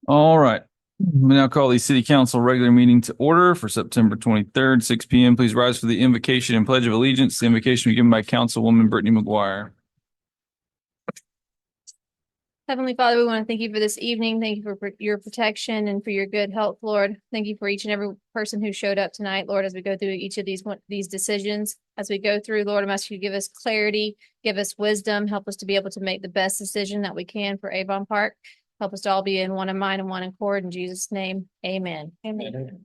All right. We now call the city council regular meeting to order for September 23rd, 6 p.m. Please rise for the invocation and pledge of allegiance. The invocation will be given by Councilwoman Brittany McGuire. Heavenly Father, we want to thank you for this evening. Thank you for your protection and for your good health, Lord. Thank you for each and every person who showed up tonight, Lord, as we go through each of these decisions. As we go through, Lord, I'm asking you to give us clarity, give us wisdom, help us to be able to make the best decision that we can for Avon Park. Help us to all be in one mind and one accord. In Jesus' name, amen. Amen.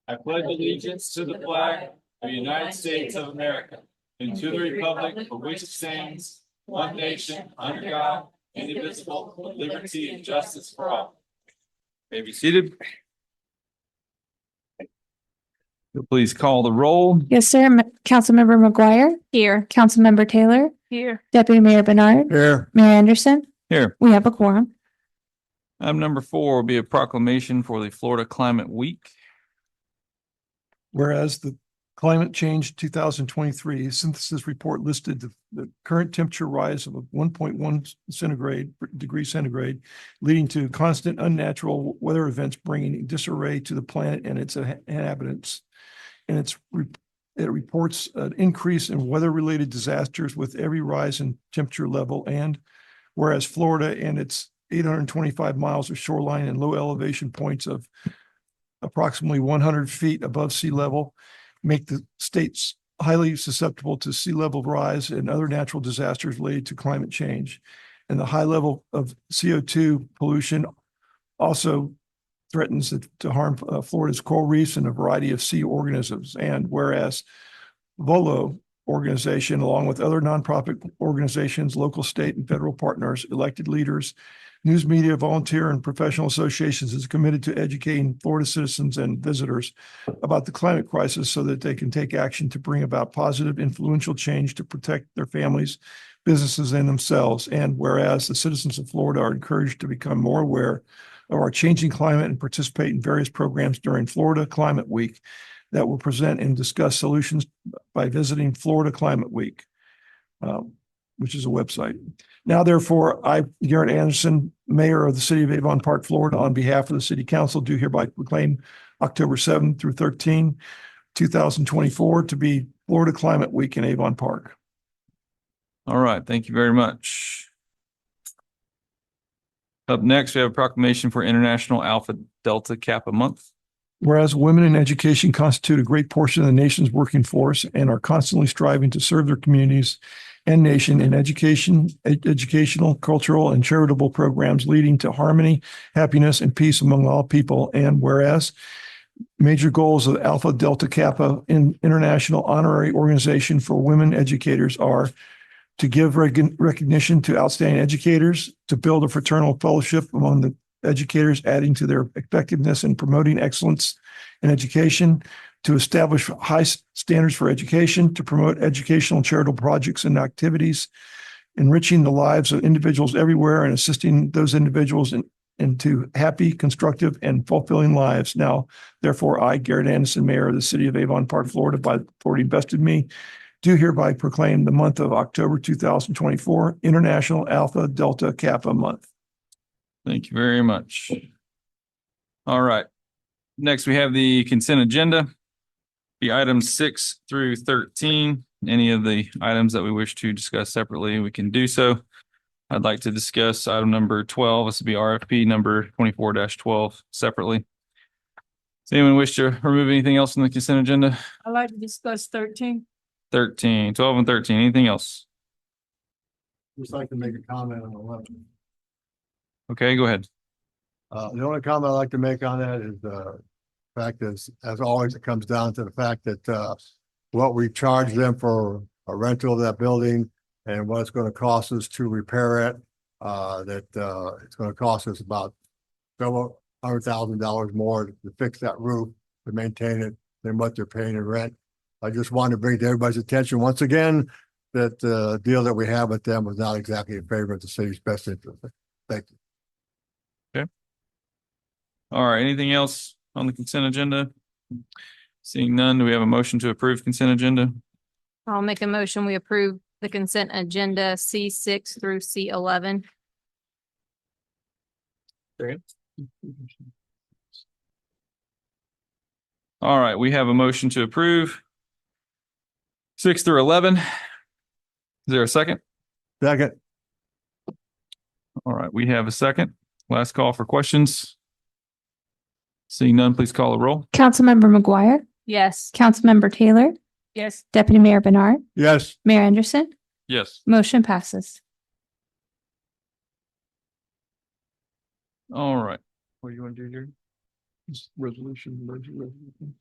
I pledge allegiance to the flag of the United States of America and to the republic for which it stands, one nation, under God, indivisible, with liberty and justice for all. May be seated. Please call the roll. Yes, sir. Councilmember McGuire. Here. Councilmember Taylor. Here. Deputy Mayor Bernard. Here. Mayor Anderson. Here. We have a quorum. Item number 4 will be a proclamation for the Florida Climate Week. Whereas the Climate Change 2023 Synthesis Report listed the current temperature rise of 1.1 degree centigrade, leading to constant unnatural weather events bringing disarray to the planet and its inhabitants. And it reports an increase in weather-related disasters with every rise in temperature level. And whereas Florida and its 825 miles of shoreline and low elevation points of approximately 100 feet above sea level make the states highly susceptible to sea level rise and other natural disasters related to climate change. And the high level of CO2 pollution also threatens to harm Florida's coral reefs and a variety of sea organisms. And whereas Volo organization, along with other nonprofit organizations, local, state, and federal partners, elected leaders, news media, volunteer, and professional associations, is committed to educating Florida citizens and visitors about the climate crisis so that they can take action to bring about positive, influential change to protect their families, businesses, and themselves. And whereas the citizens of Florida are encouraged to become more aware of our changing climate and participate in various programs during Florida Climate Week that will present and discuss solutions by visiting Florida Climate Week, which is a website. Now, therefore, I, Garrett Anderson, Mayor of the City of Avon Park, Florida, on behalf of the City Council, do hereby proclaim October 7th through 13, 2024 to be Florida Climate Week in Avon Park. All right. Thank you very much. Up next, we have a proclamation for International Alpha Delta Kappa Month. Whereas women in education constitute a great portion of the nation's working force and are constantly striving to serve their communities and nation in educational, cultural, and charitable programs leading to harmony, happiness, and peace among all people. And whereas major goals of Alpha Delta Kappa International Honorary Organization for Women Educators are to give recognition to outstanding educators, to build a fraternal fellowship among the educators, adding to their effectiveness in promoting excellence in education, to establish high standards for education, to promote educational and charitable projects and activities, enriching the lives of individuals everywhere and assisting those individuals into happy, constructive, and fulfilling lives. Now, therefore, I, Garrett Anderson, Mayor of the City of Avon Park, Florida, by the authority vested in me, do hereby proclaim the month of October 2024 International Alpha Delta Kappa Month. Thank you very much. All right. Next, we have the consent agenda. The items 6 through 13. Any of the items that we wish to discuss separately, we can do so. I'd like to discuss item number 12. This would be RFP number 24-12 separately. Does anyone wish to remove anything else from the consent agenda? I'd like to discuss 13. 13, 12 and 13. Anything else? Just like to make a comment on 11. Okay, go ahead. The only comment I'd like to make on that is the fact is, as always, it comes down to the fact that what we charge them for a rental of that building and what it's going to cost us to repair it, it's going to cost us about several $100,000 more to fix that roof, to maintain it, than what they're paying in rent. I just wanted to bring to everybody's attention once again that the deal that we have with them was not exactly in favor of the city's best interest. Thank you. All right. Anything else on the consent agenda? Seeing none, do we have a motion to approve consent agenda? I'll make a motion. We approve the consent agenda C6 through C11. All right, we have a motion to approve 6 through 11. Is there a second? Second, All right, we have a second. Last call for questions. Seeing none, please call the roll. Councilmember McGuire, Yes. Councilmember Taylor, Yes. Deputy Mayor Bernard, yes, Mayor Anderson, Yes. motion passes. All right. What do you want to do, Jerry? This resolution, emergency resolution.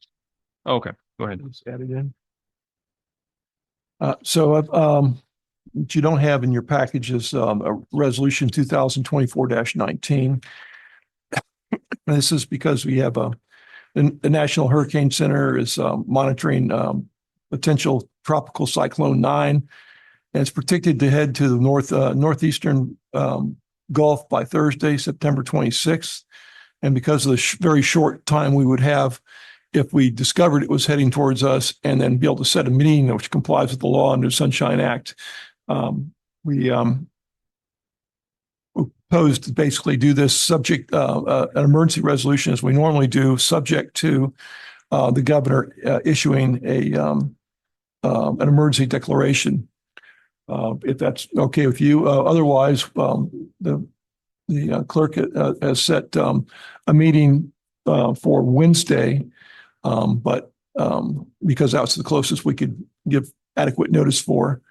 Okay, go ahead. Let's add it in. What you don't have in your package is a resolution 2024-19. This is because we have the National Hurricane Center is monitoring potential tropical cyclone 9. And it's predicted to head to the northeastern Gulf by Thursday, September 26th. And because of the very short time we would have if we discovered it was heading towards us and then be able to set a meeting which complies with the law under the Sunshine Act, we proposed to basically do this subject, an emergency resolution as we normally do, subject to the governor issuing an emergency declaration. If that's okay with you. Otherwise, the clerk has set a meeting for Wednesday, but because that's the closest we could give adequate notice for,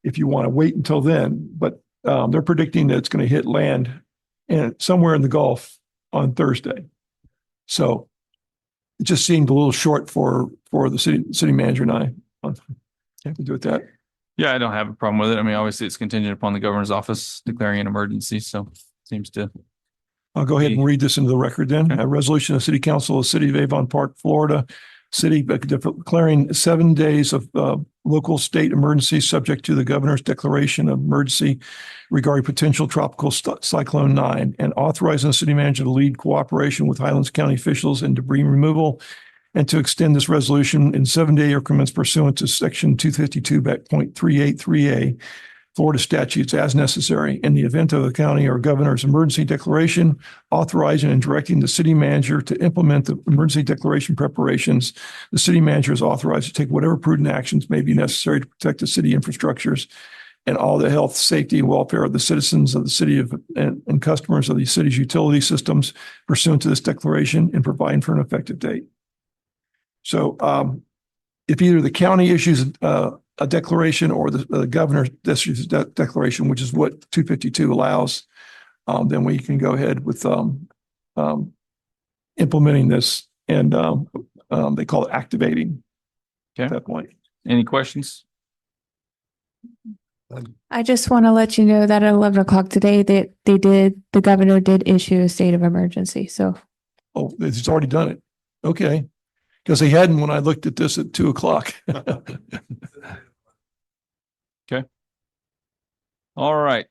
if you want to wait until then. But they're predicting that it's going to hit land and somewhere in the Gulf on Thursday. So it just seemed a little short for the city manager and I. Have to do with that. Yeah, I don't have a problem with it. I mean, obviously it's contingent upon the governor's office declaring an emergency, so seems to. I'll go ahead and read this into the record then. A resolution of the City Council of the City of Avon Park, Florida, city declaring 7 days of local state emergency subject to the governor's declaration of emergency regarding potential tropical cyclone 9 and authorizing the city manager to lead cooperation with Highlands County officials in debris removal and to extend this resolution in 7-day increments pursuant to section 252.383A Florida statutes as necessary in the event of the county or governor's emergency declaration, authorizing and directing the city manager to implement the emergency declaration preparations. The city manager is authorized to take whatever prudent actions may be necessary to protect the city infrastructures and all the health, safety, and welfare of the citizens of the city and customers of the city's utility systems pursuant to this declaration and providing for an effective date. So if either the county issues a declaration or the governor issues a declaration, which is what 252 allows, then we can go ahead with implementing this, and they call it activating Okay. at that point. Any questions? I just want to let you know that at 11 o'clock today, that the governor did issue a state of emergency. So Oh, it's already done it. Okay. Because they hadn't when I looked at this at 2 o'clock. All right.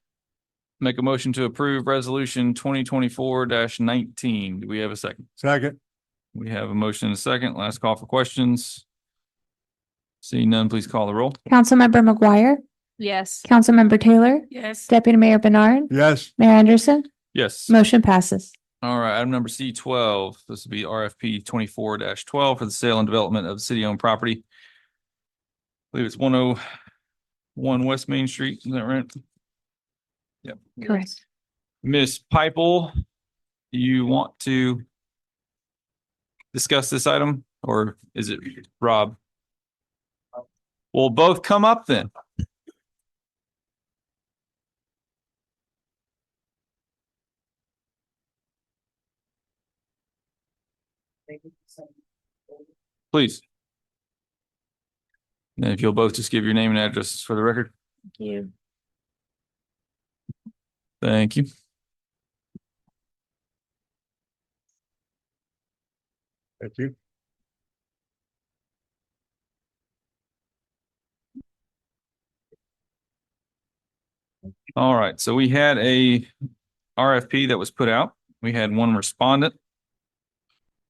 Make a motion to approve resolution 2024-19. Do we have a second? second, We have a motion and a second. Last call for questions. Seeing none, please call the roll. Councilmember McGuire, Yes. Councilmember Taylor, Yes. Deputy Mayor Bernard, yes, Mayor Anderson, Yes. motion passes. All right, item number C12. This will be RFP 24-12 for the sale and development of city-owned property. I believe it's 101 West Main Street. Is that right? Yep. Correct. Miss Pipel, you want to discuss this item, or is it Rob? We'll both come up then. Please. And if you'll both just give your name and address for the record. Thank you. Thank you. thank you. All right, so we had a RFP that was put out. We had one respondent.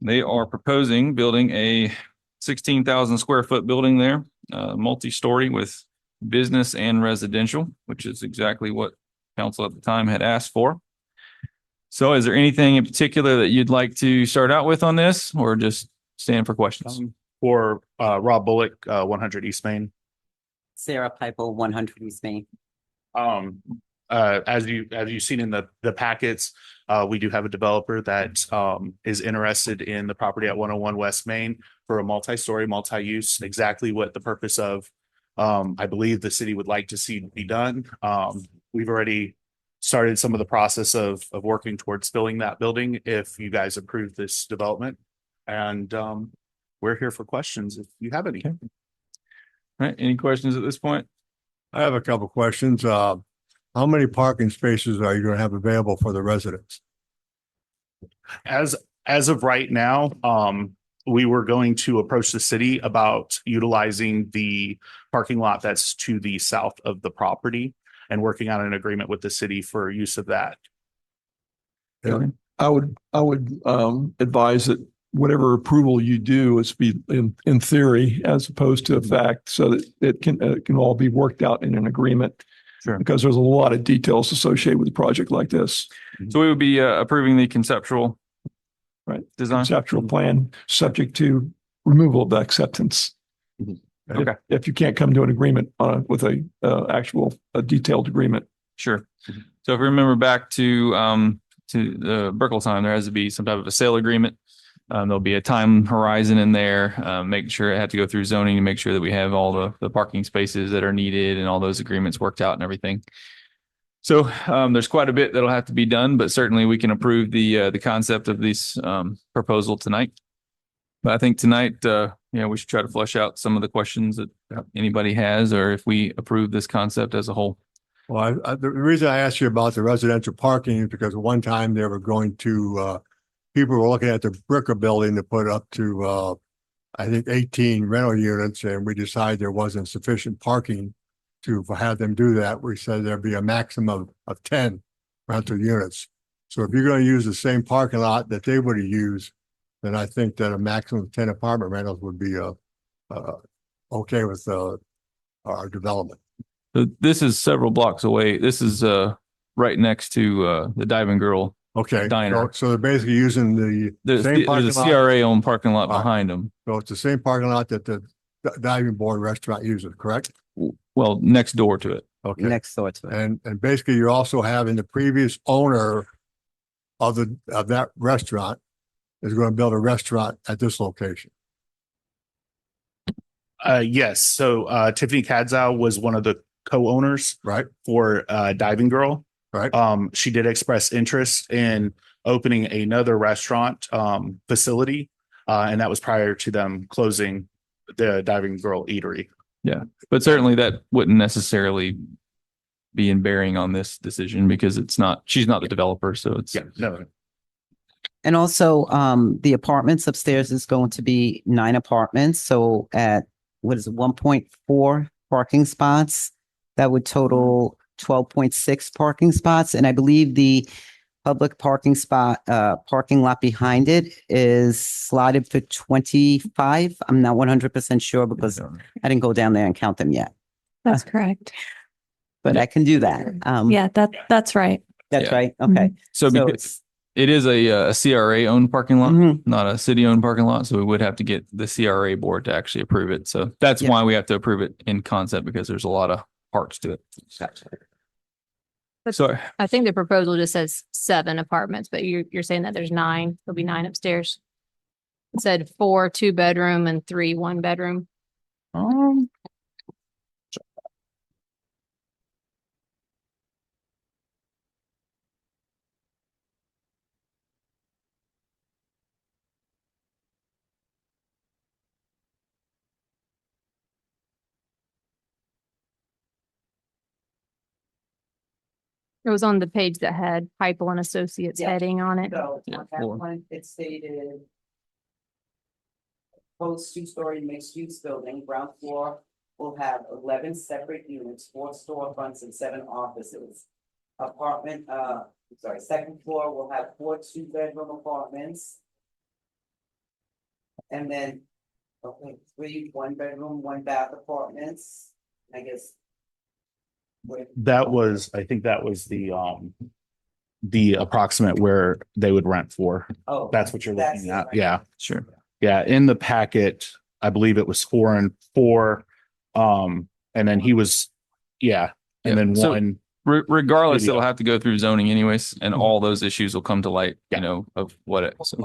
They are proposing building a 16,000 square foot building there, multi-story with business and residential, which is exactly what council at the time had asked for. So is there anything in particular that you'd like to start out with on this or just stand for questions? For Rob Bullock, 100 East Main. Sarah Piper, 100 East Main. As you've seen in the packets, we do have a developer that is interested in the property at 101 West Main for a multi-story, multi-use, exactly what the purpose of I believe the city would like to see be done. We've already started some of the process of working towards filling that building if you guys approve this development. And we're here for questions if you have any. Okay. All right, any questions at this point? I have a couple questions. How many parking spaces are you going to have available for the residents? As of right now, we were going to approach the city about utilizing the parking lot that's to the south of the property and working on an agreement with the city for use of that. I would advise that whatever approval you do is be in theory as opposed to a fact, so that it can all be worked out in an agreement. Sure. Because there's a lot of details associated with a project like this. So we would be approving the conceptual Right. design. Conceptual plan, subject to removal of the acceptance. Okay. If you can't come to an agreement with a detailed agreement. Sure. So if we remember back to the Burkle time, there has to be some type of a sale agreement. There'll be a time horizon in there, making sure it had to go through zoning to make sure that we have all the parking spaces that are needed and all those agreements worked out and everything. So there's quite a bit that'll have to be done, but certainly we can approve the concept of this proposal tonight. But I think tonight, we should try to flesh out some of the questions that anybody has, or if we approve this concept as a whole. Well, the reason I asked you about the residential parking is because one time they were going to, people were looking at the Bricker building to put up to, I think 18 rental units, and we decided there wasn't sufficient parking to have them do that. We said there'd be a maximum of 10 rental units. So if you're going to use the same parking lot that they would have used, then I think that a maximum of 10 apartment rentals would be okay with our development. So this is several blocks away. This is right next to the Diving Girl. Okay. Diner. So they're basically using the There's same a parking lot. CRA owned parking lot All right. behind them. So it's the same parking lot that the diving board restaurant uses, correct? Well, next door to it. Okay. Next door to it. And basically you're also having the previous owner of that restaurant is going to build a restaurant at this location. Yes. So Tiffany Kadzow was one of the co-owners Right. for Diving Girl. Right. She did express interest in opening another restaurant facility, and that was prior to them closing the Diving Girl Eatery. But certainly that wouldn't necessarily be in bearing on this decision because she's not the developer. So it's, No. And also, the apartments upstairs is going to be 9 apartments. So at, 1.4 parking spots, that would total 12.6 parking spots. And I believe the public parking lot behind it is slotted for 25. I'm not 100% sure because I didn't go down there and count them yet, That's correct. but I can do that. Yeah, that's right. That's Yeah. right. Okay. so So because it's, it is a CRA owned parking lot, Mhm. not a city owned parking lot. So we would have to get the CRA board to actually approve it. So that's Yeah. why we have to approve it in concept because there's a lot of parts to it. But- So I think the proposal just says 7 apartments, but you're saying that there's 9. There'll be 9 upstairs. It said 4 2-bedroom and 3 1-bedroom. It was on the page that had Piper and Associates Yeah. heading on it. so Yeah, on that four. one, it stated post 2-story mixed use building, ground floor will have 11 separate units, 4 storefronts and 7 offices. Second floor will have 4 2-bedroom apartments. And then, 3 1-bedroom, 1-bath apartments, I guess. I think that was the the approximate where they would rent for. Oh, That's what you're looking at. Yeah. Sure. Yeah. In the packet, I believe it was 4 and 4. And then he was, yeah. And Yeah, then so- one, Regardless, Video. it'll have to go through zoning anyways, and all those issues will come to light, Yeah. you know, of what it. So.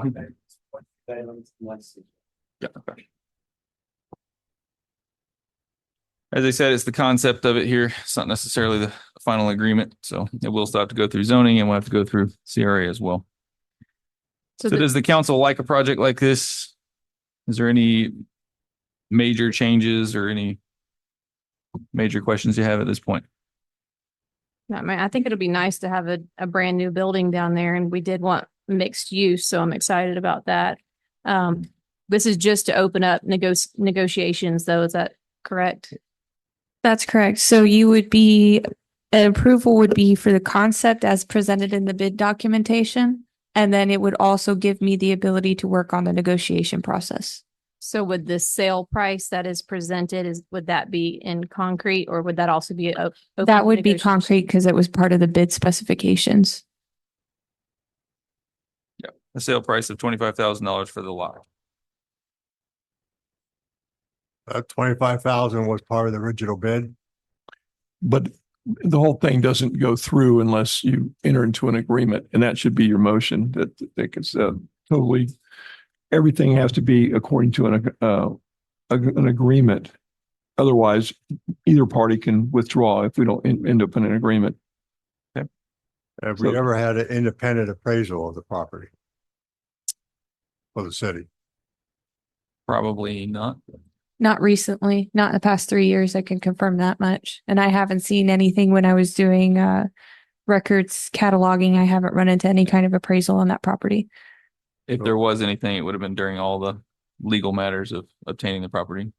Yeah, okay. As I said, it's the concept of it here. It's not necessarily the final agreement, so it will still have to go through zoning and we'll have to go through CRA as well. So So does the council like a project like this? Is there any major changes or any major questions you have at this point? I think it'll be nice to have a brand new building down there, and we did want mixed use, so I'm excited about that. This is just to open up negotiations, though. Is that correct? That's correct. So you would be, an approval would be for the concept as presented in the bid documentation. And then it would also give me the ability to work on the negotiation process. So would the sale price that is presented would that be in concrete, or would that also be open That would be negotiation? concrete because it was part of the bid specifications. A sale price of $25,000 for the lot. That 25,000 was part of the original bid. But the whole thing doesn't go through unless you enter into an agreement, and that should be your motion that it's totally, everything has to be according to an agreement. Otherwise, either party can withdraw if we don't end up in an agreement. Have we So- ever had an independent appraisal of the property? For the city? Probably not. Not recently, not in the past 3 years. I can confirm that much. And I haven't seen anything when I was doing records cataloging. I haven't run into any kind of appraisal on that property. If there was anything, it would have been during all the legal matters of obtaining the property.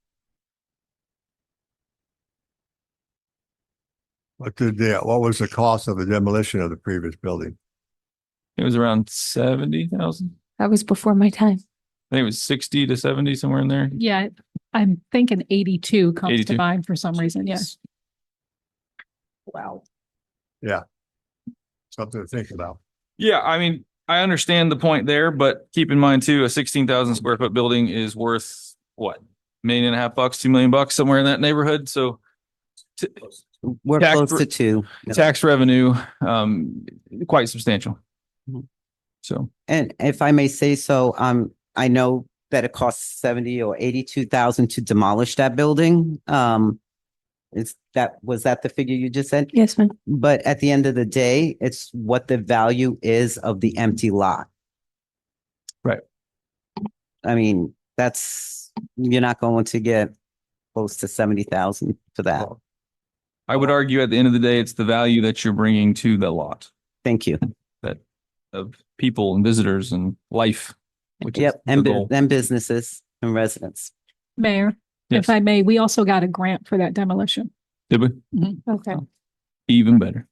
What was the cost of the demolition of the previous building? It was around 70,000. That was before my time. I think it was 60 to 70, somewhere in there. Yeah, I'm thinking 82 comes 82. to mind for some reason. Yes. Wow. Something to think about. Yeah, I mean, I understand the point there, but keep in mind too, a 16,000 square foot building is worth what? $1.5 million, $2 million, somewhere in that neighborhood. So We're Tax close re- to 2. tax revenue, quite substantial. Mhm. So, And if I may say so, I know that it costs 70 or 82,000 to demolish that building. Was that the figure you just said? Yes, ma'am. But at the end of the day, it's what the value is of the empty lot. Right. I mean, you're not going to get close to 70,000 for that. I would argue at the end of the day, it's the value that you're bringing to the lot Thank you. of people and visitors and life. Which is Yep, the and goal. businesses and residents. Mayor, Yes. if I may, we also got a grant for that demolition. Did we? Okay. Even better.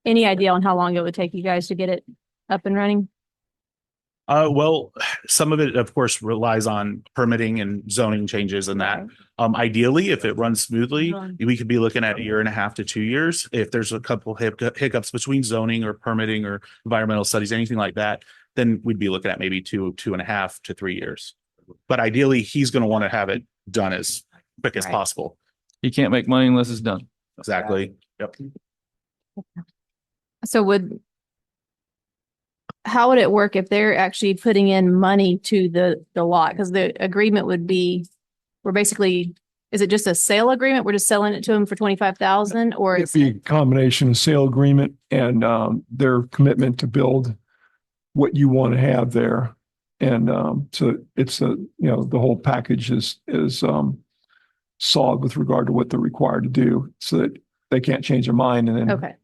Any idea on how long it would take you guys to get it up and running? Well, some of it, of course, relies on permitting and zoning changes and that. Ideally, if it runs smoothly, we could be looking at 1.5 to 2 years. If there's a couple hiccups between zoning or permitting or environmental studies, anything like that, then we'd be looking at maybe 2.5 to 3 years. But ideally, he's going to want to have it done as quick as Right. possible. You can't make money unless it's done. Exactly. Yep. So how would it work if they're actually putting in money to the lot? Because the agreement would be, is it just a sale agreement? We're just selling it to them for 25,000, or It'd is be a it? combination of sale agreement and their commitment to build what you want to have there. And so it's the whole package is solid with regard to what they're required to do so that they can't change their mind and then, Okay.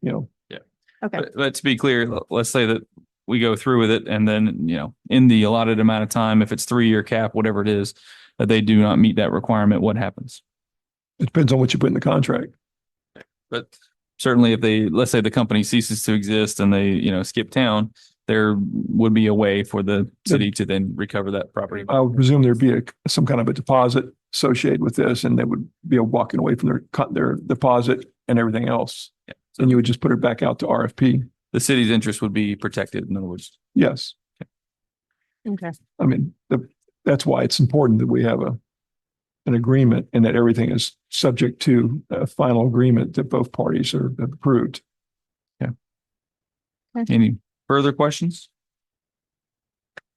Okay. But to be clear, let's say that we go through with it and then, in the allotted amount of time, if it's 3-year cap, whatever it is, that they do not meet that requirement, what happens? it depends on what you put in the contract. But certainly if let's say the company ceases to exist and they, skip town, there would be a way for the city to then recover that property. I would presume there'd be some kind of a deposit associated with this and they would be walking away from their deposit and everything else. And you would just put it back out to RFP. the city's interest would be protected, in other words. Yes. Okay. I mean, that's why it's important that we have an agreement and that everything is subject to a final agreement that both parties are approved. Any further questions?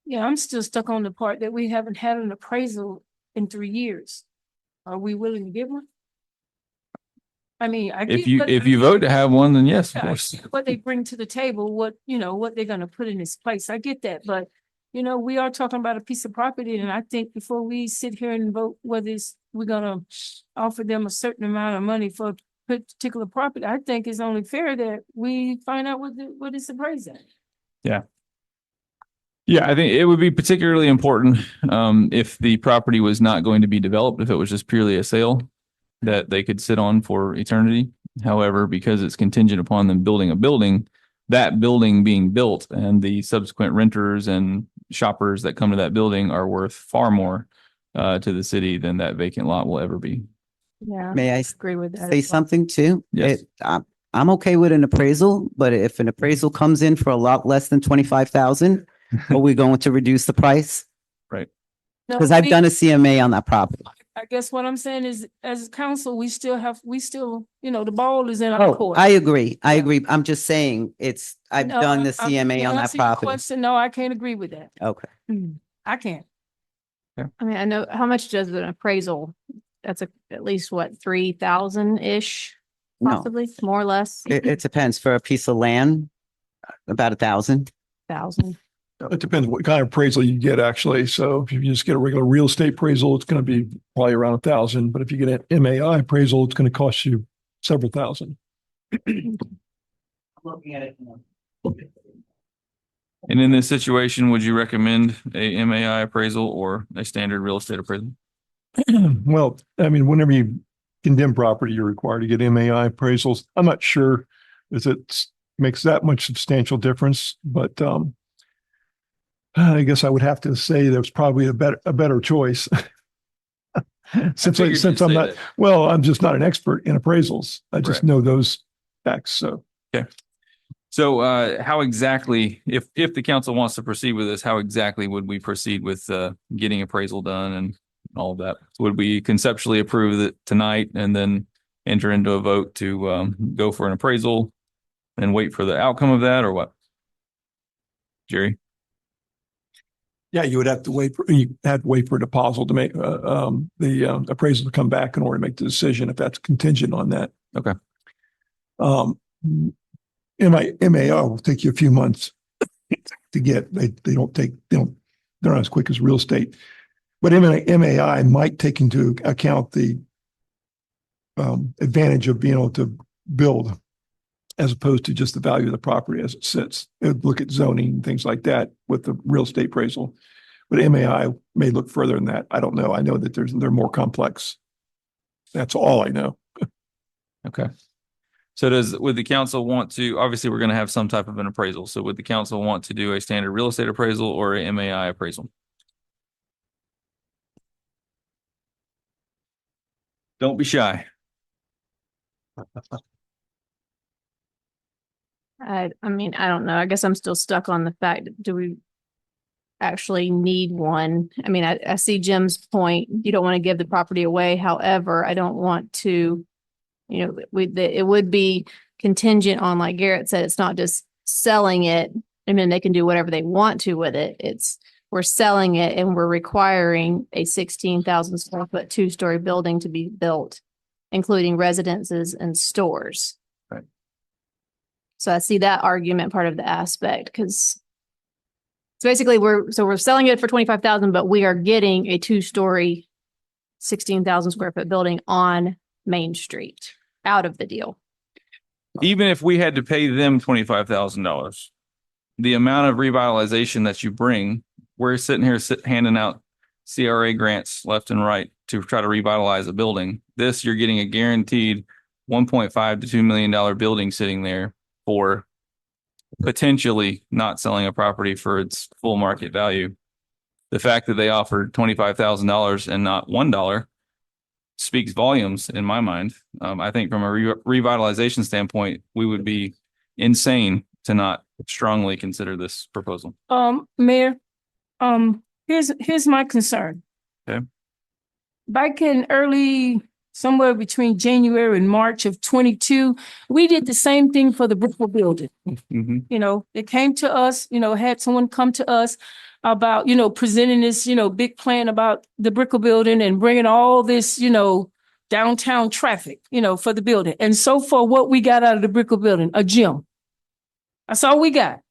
Yeah, I'm still stuck on the part that we haven't had an appraisal in 3 years. Are we willing to give one? I mean, I If get you vote to have one, then yes, of yeah, I course. get what they bring to the table, what they're gonna put in its place. I get that, but we are talking about a piece of property, and I think before we sit here and vote whether we're gonna offer them a certain amount of money for a particular property, I think it's only fair that we find out what it's appraised at. Yeah, I think it would be particularly important if the property was not going to be developed, if it was just purely a sale that they could sit on for eternity. However, because it's contingent upon them building a building, that building being built and the subsequent renters and shoppers that come to that building are worth far more to the city than that vacant lot will ever be. Yeah, May I agree with that. say as well. something too? Yes. I'm okay with an appraisal, but if an appraisal comes in for a lot less than 25,000, are we going to reduce the price? No, Because I've we- done a CMA on that property. I guess what I'm saying is, as a council, we still, the ball is in our Oh, court. I agree. I agree. I'm just saying I've No, done the I'm CMA on that answering your property. question. No, I can't agree with that. Okay. I can't. I mean, I know how much does an appraisal? That's at least what, 3,000-ish, No, possibly, more or less, it depends. For a piece of land, about 1,000. 1,000. It depends what kind of appraisal you get, actually. So if you just get a regular real estate appraisal, it's going to be probably around 1,000. But if you get an MAI appraisal, it's going to cost you several thousand. Looking at it. And in this situation, would you recommend a MAI appraisal or a standard real estate appraisal? Well, I mean, whenever you condemn property, you're required to get MAI appraisals. I'm not sure if it makes that much substantial difference, but I guess I would have to say there's probably a better choice. Since figured you'd I'm say not, that. well, I'm just not an expert in appraisals. I just Correct. know those facts. So So how exactly, if the council wants to proceed with this, how exactly would we proceed with getting appraisal done and all of that? Would we conceptually approve it tonight and then enter into a vote to go for an appraisal and wait for the outcome of that, or what? Jerry? yeah, you would have to wait for a deposit to make the appraisal to come back in order to make the decision if that's contingent on that. Okay. MAR will take you a few months to get. They're not as quick as real estate, but MAI might take into account the advantage of being able to build as opposed to just the value of the property as it sits. It would look at zoning and things like that with the real estate appraisal. But MAI may look further than that. I don't know. I know that they're more complex. That's all I know. Okay. So would the council want to, obviously, we're going to have some type of an appraisal. So would the council want to do a standard real estate appraisal or a MAI appraisal? Don't be shy. I mean, I don't know. I guess I'm still stuck on the fact, do we actually need one? I mean, I see Jim's point. You don't want to give the property away. However, I don't want to, it would be contingent on, like Garrett said, it's not just selling it. I mean, they can do whatever they want to with it. We're selling it and we're requiring a 16,000 square foot 2-story building to be built, including residences and stores. Right. So I see that argument part of the aspect, because basically we're selling it for 25,000, but we are getting a 2-story, 16,000 square foot building on Main Street out of the deal. Even if we had to pay them $25,000, the amount of revitalization that you bring, we're sitting here handing out CRA grants left and right to try to revitalize a building. This, you're getting a guaranteed $1.5 to $2 million building sitting there for potentially not selling a property for its full market value. The fact that they offered $25,000 and not $1 speaks volumes in my mind. I think from a revitalization standpoint, we would be insane to not strongly consider this proposal. Mayor, here's my concern. Okay. Back in somewhere between January and March of 22, we did the same thing for the Brickell building. Mhm. You know, it came to us, had someone come to us about, presenting this, big plan about the Brickell building and bringing all this, downtown traffic, for the building. And so far, what we got out of the Brickell building, a gym. That's all we got.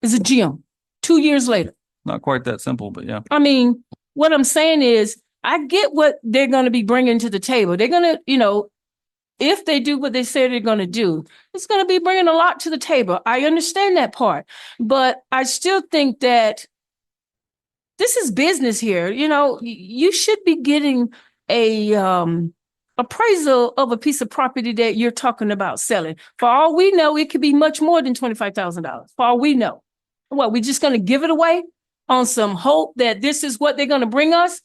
Is a gym. 2 years later. Not quite that simple, but yeah. I mean, what I'm saying is, I get what they're going to be bringing to the table. They're going to, if they do what they say they're going to do, it's going to be bringing a lot to the table. I understand that part, but I still think that this is business here. You should be getting a appraisal of a piece of property that you're talking about selling. For all we know, it could be much more than $25,000. For all we know, what, we just going to give it away on some hope that this is what they're going to bring us?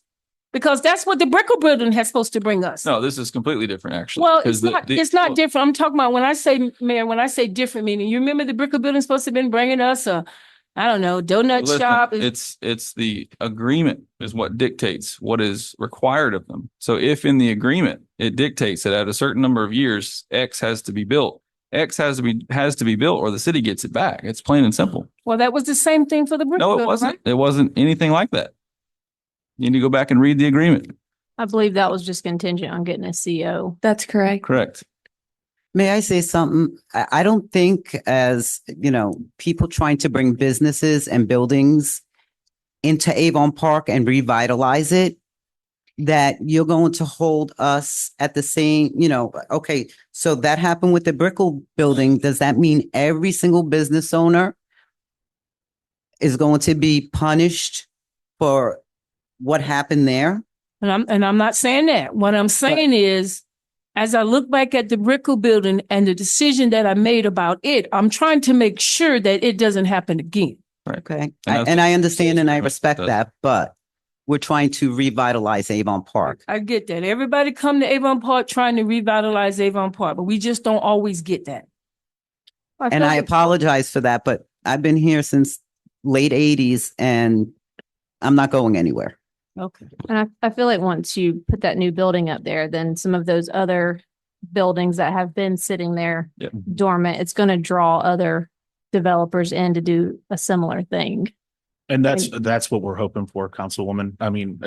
Because that's what the Brickell building has supposed to bring us. No, this is completely different, actually. Well, 'cause it's not different. I'm talking about when I say, Mayor, when I say different, meaning you remember the Brickell building supposed to have been bringing us a, I don't know, donut Listen, shop. It's the agreement is what dictates what is required of them. So if in the agreement, it dictates that at a certain number of years, X has to be built, X has to be built or the city gets it back. It's plain and simple. Well, that was the same thing for the Brickell No, it building, wasn't. right? It wasn't anything like that. You need to go back and read the agreement. I believe that was just contingent on getting a CO. That's correct. Correct. May I say something? I don't think as, people trying to bring businesses and buildings into Avon Park and revitalize it, that you're going to hold us at the same, okay, so that happened with the Brickell building. Does that mean every single business owner is going to be punished for what happened there? And I'm not saying that. What I'm saying is, as I look back at the Brickell building and the decision that I made about it, I'm trying to make sure that it doesn't happen again. Okay, that's- and I understand and I respect Does. that, but we're trying to revitalize Avon Park. I get that. Everybody come to Avon Park trying to revitalize Avon Park, but we just don't always get that. And I apologize for that, but I've been here since late 80s and I'm not going anywhere. Okay. And I feel like once you put that new building up there, then some of those other buildings that have been sitting there Yep. dormant, it's going to draw other developers in to do a similar thing. And that's what we're hoping for, Councilwoman. I mean,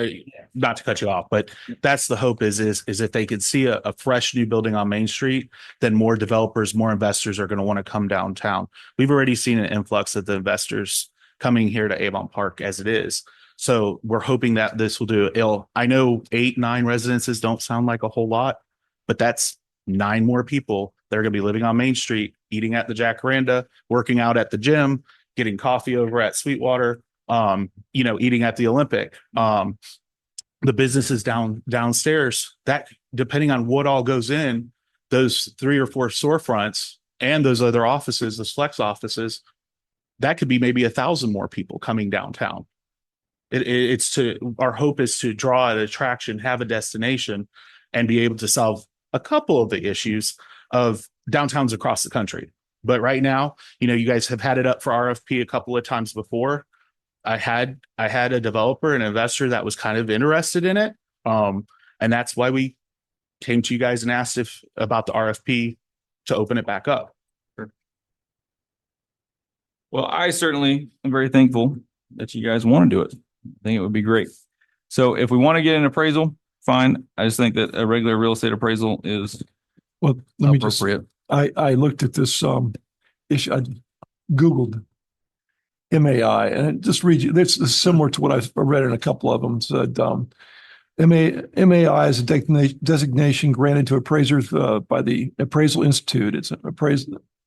not to cut you off, but that's the hope is if they could see a fresh new building on Main Street, then more developers, more investors are going to want to come downtown. We've already seen an influx of the investors coming here to Avon Park as it is. So we're hoping that this will do ill. I know 8, 9 residences don't sound like a whole lot, but that's 9 more people that are going to be living on Main Street, eating at the Jacaranda, working out at the gym, getting coffee over at Sweetwater, eating at the Olympic. The businesses downstairs, that depending on what all goes in, those 3 or 4 storefronts and those other offices, those flex offices, that could be maybe 1,000 more people coming downtown. Our hope is to draw an attraction, have a destination, and be able to solve a couple of the issues of downtowns across the country. But right now, you guys have had it up for RFP a couple of times before. I had a developer, an investor that was kind of interested in it. And that's why we came to you guys and asked about the RFP to open it back up. Well, I certainly am very thankful that you guys want to do it. I think it would be great. So if we want to get an appraisal, fine. I just think that a regular real estate appraisal is Well, let me just, appropriate. I looked at this issue, I Googled MAI and it just reads you, this is similar to what I've read in a couple of them. Said MAI is a designation granted to appraisers by the Appraisal Institute. It's an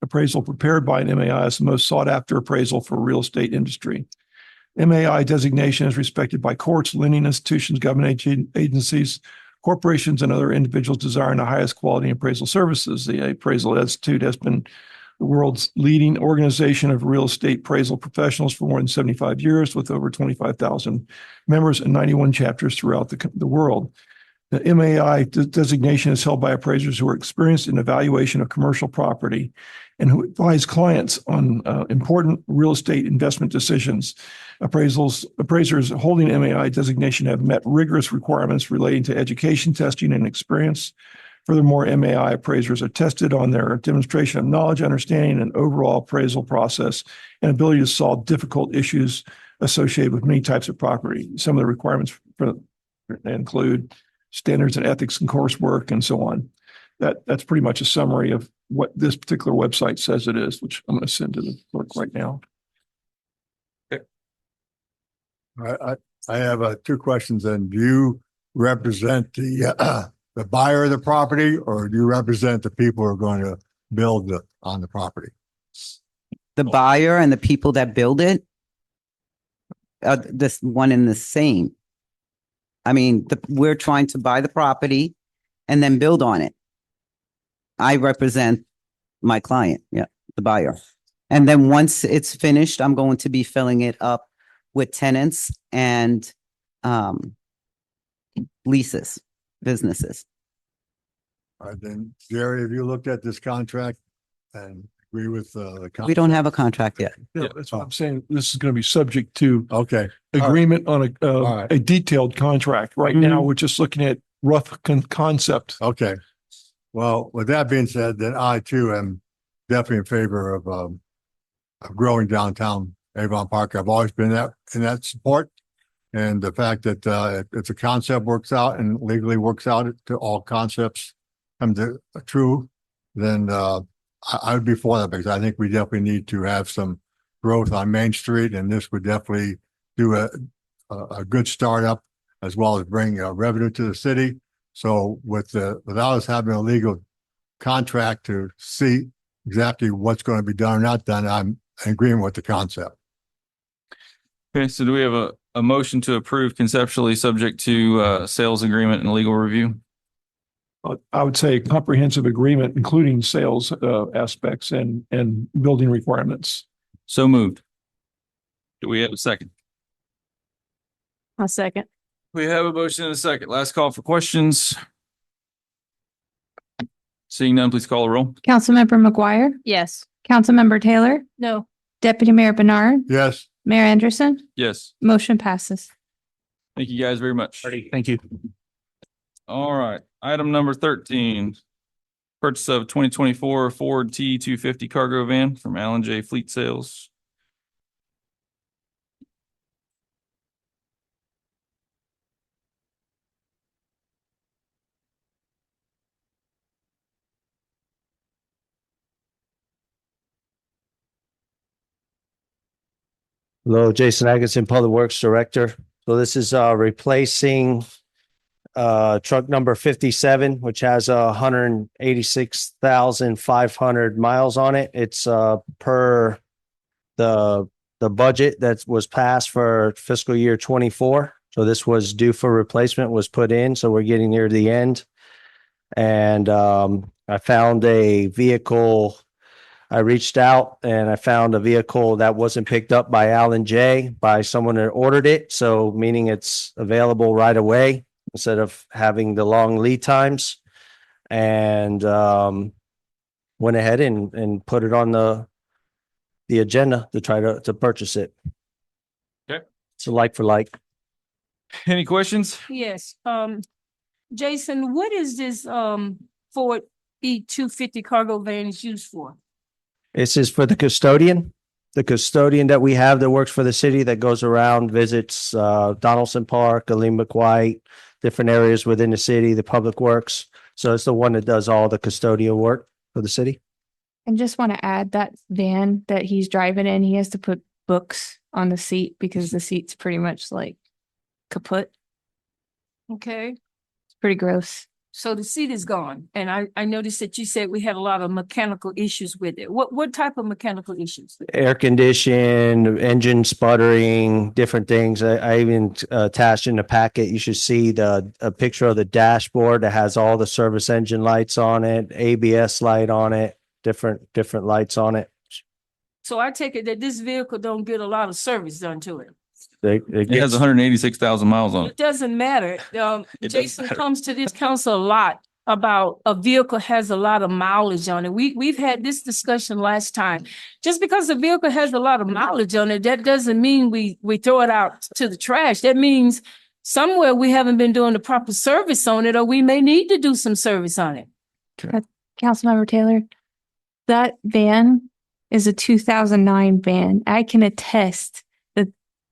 appraisal prepared by an MAI is the most sought after appraisal for real estate industry. MAI designation is respected by courts, lending institutions, government agencies, corporations, and other individuals desiring the highest quality appraisal services. The Appraisal Institute has been the world's leading organization of real estate appraisal professionals for more than 75 years, with over 25,000 members and 91 chapters throughout the world. The MAI designation is held by appraisers who are experienced in evaluation of commercial property and who advise clients on important real estate investment decisions. Appraisers holding MAI designation have met rigorous requirements relating to education, testing, and experience. Furthermore, MAI appraisers are tested on their demonstration of knowledge, understanding, and overall appraisal process and ability to solve difficult issues associated with many types of property. Some of the requirements include standards and ethics and coursework and so on. That's pretty much a summary of what this particular website says it is, which I'm going to send to the clerk right now. I have two questions. And do you represent the buyer of the property, or do you represent the people who are going to build on the property? The buyer and the people that build it, this one and the same. I mean, we're trying to buy the property and then build on it. I represent my client, the buyer. And then once it's finished, I'm going to be filling it up with tenants and leases, businesses. All right, then, Jerry, have you looked at this contract and agree with the contract? We don't have a contract yet. Yeah, that's what I'm saying. This is going to be subject to Okay, agreement on right. a detailed contract. Right now, we're just looking at rough concept. okay. Well, with that being said, then I too am definitely in favor of growing downtown Avon Park. I've always been in that support. And the fact that if the concept works out and legally works out to all concepts come to true, then I would be for that, because I think we definitely need to have some growth on Main Street, and this would definitely do a good startup as well as bring revenue to the city. So without us having a legal contract to see exactly what's going to be done or not done, I'm in agreement with the concept. Okay, so do we have a motion to approve conceptually subject to sales agreement and legal review? I would say comprehensive agreement, including sales aspects and building requirements. So moved. Do we have a second? A second. We have a motion and a second. Last call for questions. Seeing none, please call the roll. Councilmember McGuire, Yes. Councilmember Taylor, No, Deputy Mayor Bernard, Yes, Mayor Anderson, Yes. motion passes. Thank you guys very much. Thank you. All right, item number 13. Purchase of 2024 Ford T250 cargo van from Allen J Fleet Sales. Hello, Jason Atkinson, Public Works Director. So this is replacing truck number 57, which has 186,500 miles on it. It's per the budget that was passed for fiscal year 24. So this was due for replacement, was put in. So we're getting near the end. And I found a vehicle. I reached out and I found a vehicle that wasn't picked up by Allen J by someone that ordered it. So meaning it's available right away instead of having the long lead times, and went ahead and put it on the agenda to try to purchase it. Okay. So like for like. Any questions? yes. Jason, what is this Ford E250 cargo van is used for? This is for the custodian that we have that works for the city, that goes around, visits Donaldson Park, Aleem McWhite, different areas within the city, the public works. So it's the one that does all the custodial work for the city. And just want to add that van that he's driving in, he has to put books on the seat because the seat's pretty much like kaput. Okay, It's pretty gross. so the seat is gone, and I noticed that you said we had a lot of mechanical issues with it. What type of mechanical issues? Air condition, engine sputtering, different things. I even attached in the packet, you should see a picture of the dashboard that has all the service engine lights on it, ABS light on it, different lights on it. So I take it that this vehicle don't get a lot of service done to it. It has 186,000 miles on It it. doesn't matter. It doesn't Jason matter. comes to this council a lot about a vehicle has a lot of mileage on it. We've had this discussion last time. Just because a vehicle has a lot of mileage on it, that doesn't mean we throw it out to the trash. That means somewhere we haven't been doing the proper service on it, or we may need to do some service on it. Councilmember Taylor, that van is a 2009 van. I can attest that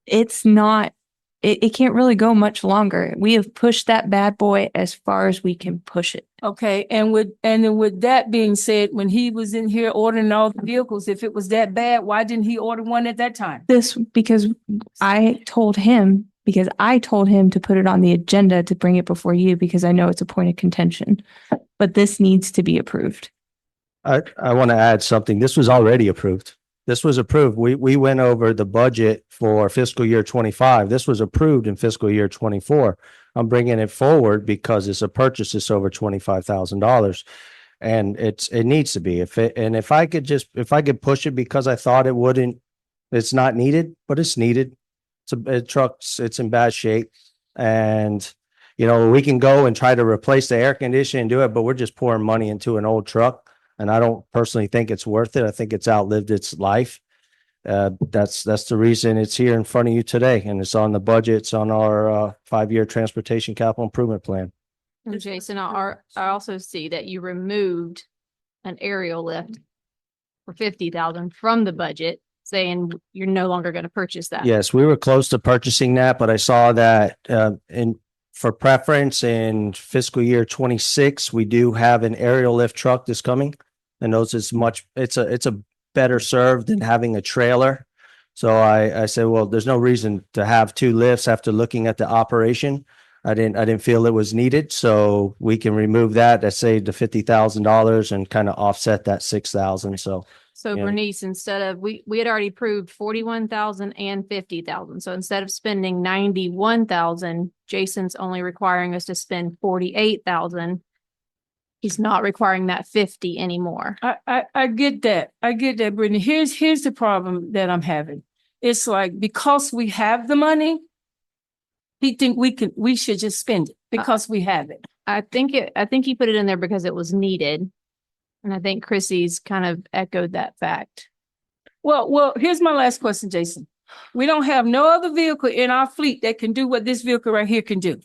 it's not, it can't really go much longer. We have pushed that bad boy as far as we can push it. Okay, and then with that being said, when he was in here ordering all the vehicles, if it was that bad, why didn't he order one at that time? Because I told him to put it on the agenda to bring it before you because I know it's a point of contention. But this needs to be approved. I want to add something. This was already approved. This was approved. We went over the budget for fiscal year 25. This was approved in fiscal year 24. I'm bringing it forward because it's a purchase that's over $25,000. And it needs to be. If I could push it because I thought it wouldn't, it's not needed, but it's needed. It's in bad shape. And, we can go and try to replace the air conditioning and do it, but we're just pouring money into an old truck. And I don't personally think it's worth it. I think it's outlived its life. That's the reason it's here in front of you today. And it's on the budget. It's on our 5-year transportation capital improvement plan. And Jason, I also see that you removed an aerial lift for 50,000 from the budget, saying you're no longer going to purchase that. Yes, we were close to purchasing that, but I saw that for preference in fiscal year 26, we do have an aerial lift truck that's coming. And those is it's a better served than having a trailer. So I said, well, there's no reason to have 2 lifts after looking at the operation. I didn't feel it was needed. So we can remove that. That saved the $50,000 and kind of offset that 6,000. So yeah. Bernice, instead of, we had already approved 41,000 and 50,000. So instead of spending 91,000, Jason's only requiring us to spend 48,000. He's not requiring that 50 anymore. I get that. I get that, Brittany. Here's the problem that I'm having. It's like, because we have the money, he think we should just spend it because we have it. I think he put it in there because it was needed. And I think Chrissy's kind of echoed that fact. Well, here's my last question, Jason. We don't have no other vehicle in our fleet that can do what this vehicle right here can do.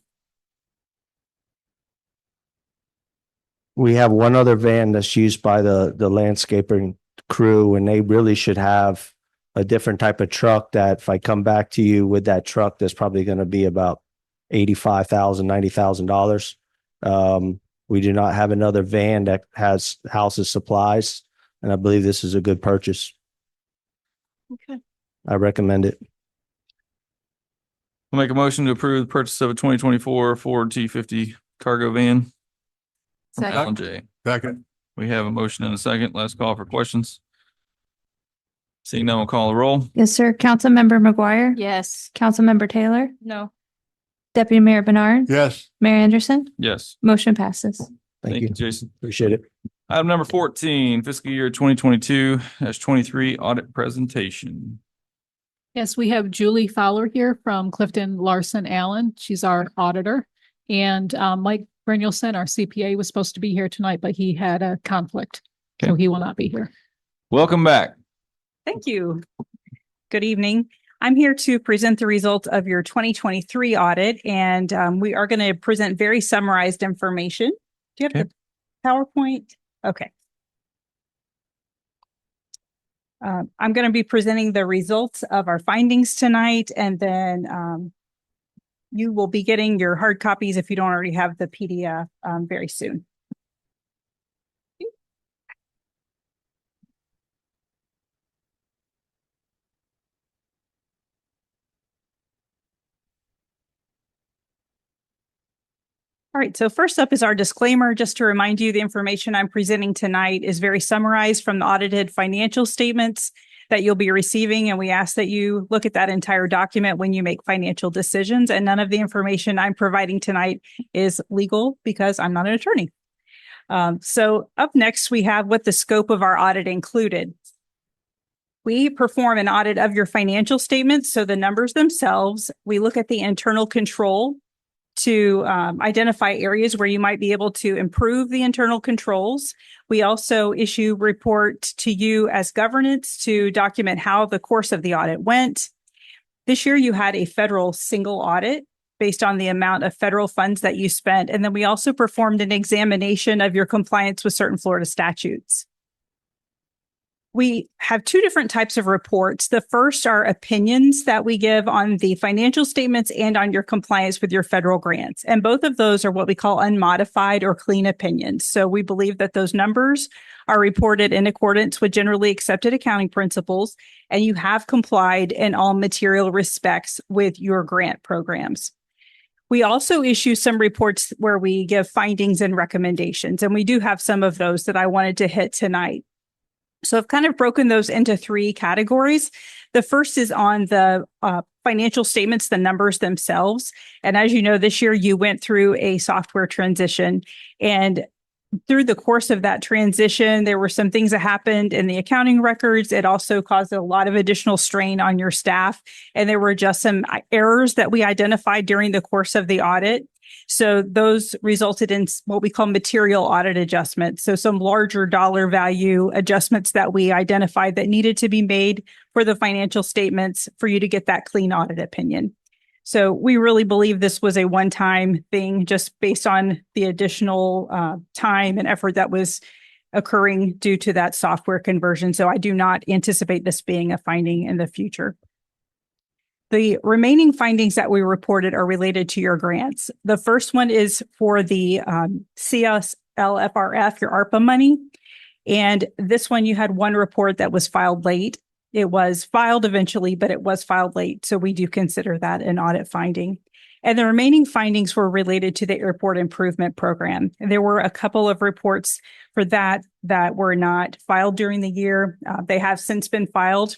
we have one other van that's used by the landscaping crew, and they really should have a different type of truck that if I come back to you with that truck, that's probably going to be about $85,000, $90,000. We do not have another van that has houses supplies, and I believe this is a good purchase. Okay. I recommend it. I'll make a motion to approve the purchase of a 2024 Ford T50 cargo van. From Second. L&J. Second. We have a motion and a second. Last call for questions. Seeing none, we'll call the roll. Yes, sir. Councilmember McGuire? Yes. Councilmember Taylor? No. Deputy Mayor Bernard? Yes. Mayor Anderson? Yes. Motion passes. Thank you. Jason. Appreciate it. Item number 14, fiscal year 2022-23 audit presentation. Yes, we have Julie Fowler here from Clifton Larson Allen. She's our auditor. And Mike Brynjolfsson, our CPA, was supposed to be here tonight, but he had a conflict. So he will not be here. Welcome back. Thank you. Good evening. I'm here to present the results of your 2023 audit, and we are going to present very summarized information. Do you have the PowerPoint? Okay. I'm going to be presenting the results of our findings tonight, and then you will be getting your hard copies if you don't already have the PDF very soon. All right, so first up is our disclaimer. Just to remind you, the information I'm presenting tonight is very summarized from the audited financial statements that you'll be receiving, and we ask that you look at that entire document when you make financial decisions. And none of the information I'm providing tonight is legal because I'm not an attorney. So up next, we have what the scope of our audit included. We perform an audit of your financial statements, so the numbers themselves. We look at the internal control to identify areas where you might be able to improve the internal controls. We also issue report to you as governance to document how the course of the audit went. This year, you had a federal single audit based on the amount of federal funds that you spent. And then we also performed an examination of your compliance with certain Florida statutes. We have two different types of reports. The first are opinions that we give on the financial statements and on your compliance with your federal grants. And both of those are what we call unmodified or clean opinions. So we believe that those numbers are reported in accordance with generally accepted accounting principles, and you have complied in all material respects with your grant programs. We also issue some reports where we give findings and recommendations, and we do have some of those that I wanted to hit tonight. So I've kind of broken those into three categories. The first is on the financial statements, the numbers themselves. And as you know, this year you went through a software transition, and through the course of that transition, there were some things that happened in the accounting records. It also caused a lot of additional strain on your staff. And there were just some errors that we identified during the course of the audit. So those resulted in what we call material audit adjustments. So some larger dollar value adjustments that we identified that needed to be made for the financial statements for you to get that clean audit opinion. So we really believe this was a one-time thing just based on the additional time and effort that was occurring due to that software conversion. So I do not anticipate this being a finding in the future. The remaining findings that we reported are related to your grants. The first one is for the CSLFRF, your ARPA money. And this one, you had one report that was filed late. It was filed eventually, but it was filed late. So we do consider that an audit finding. And the remaining findings were related to the airport improvement program. And there were a couple of reports for that were not filed during the year. They have since been filed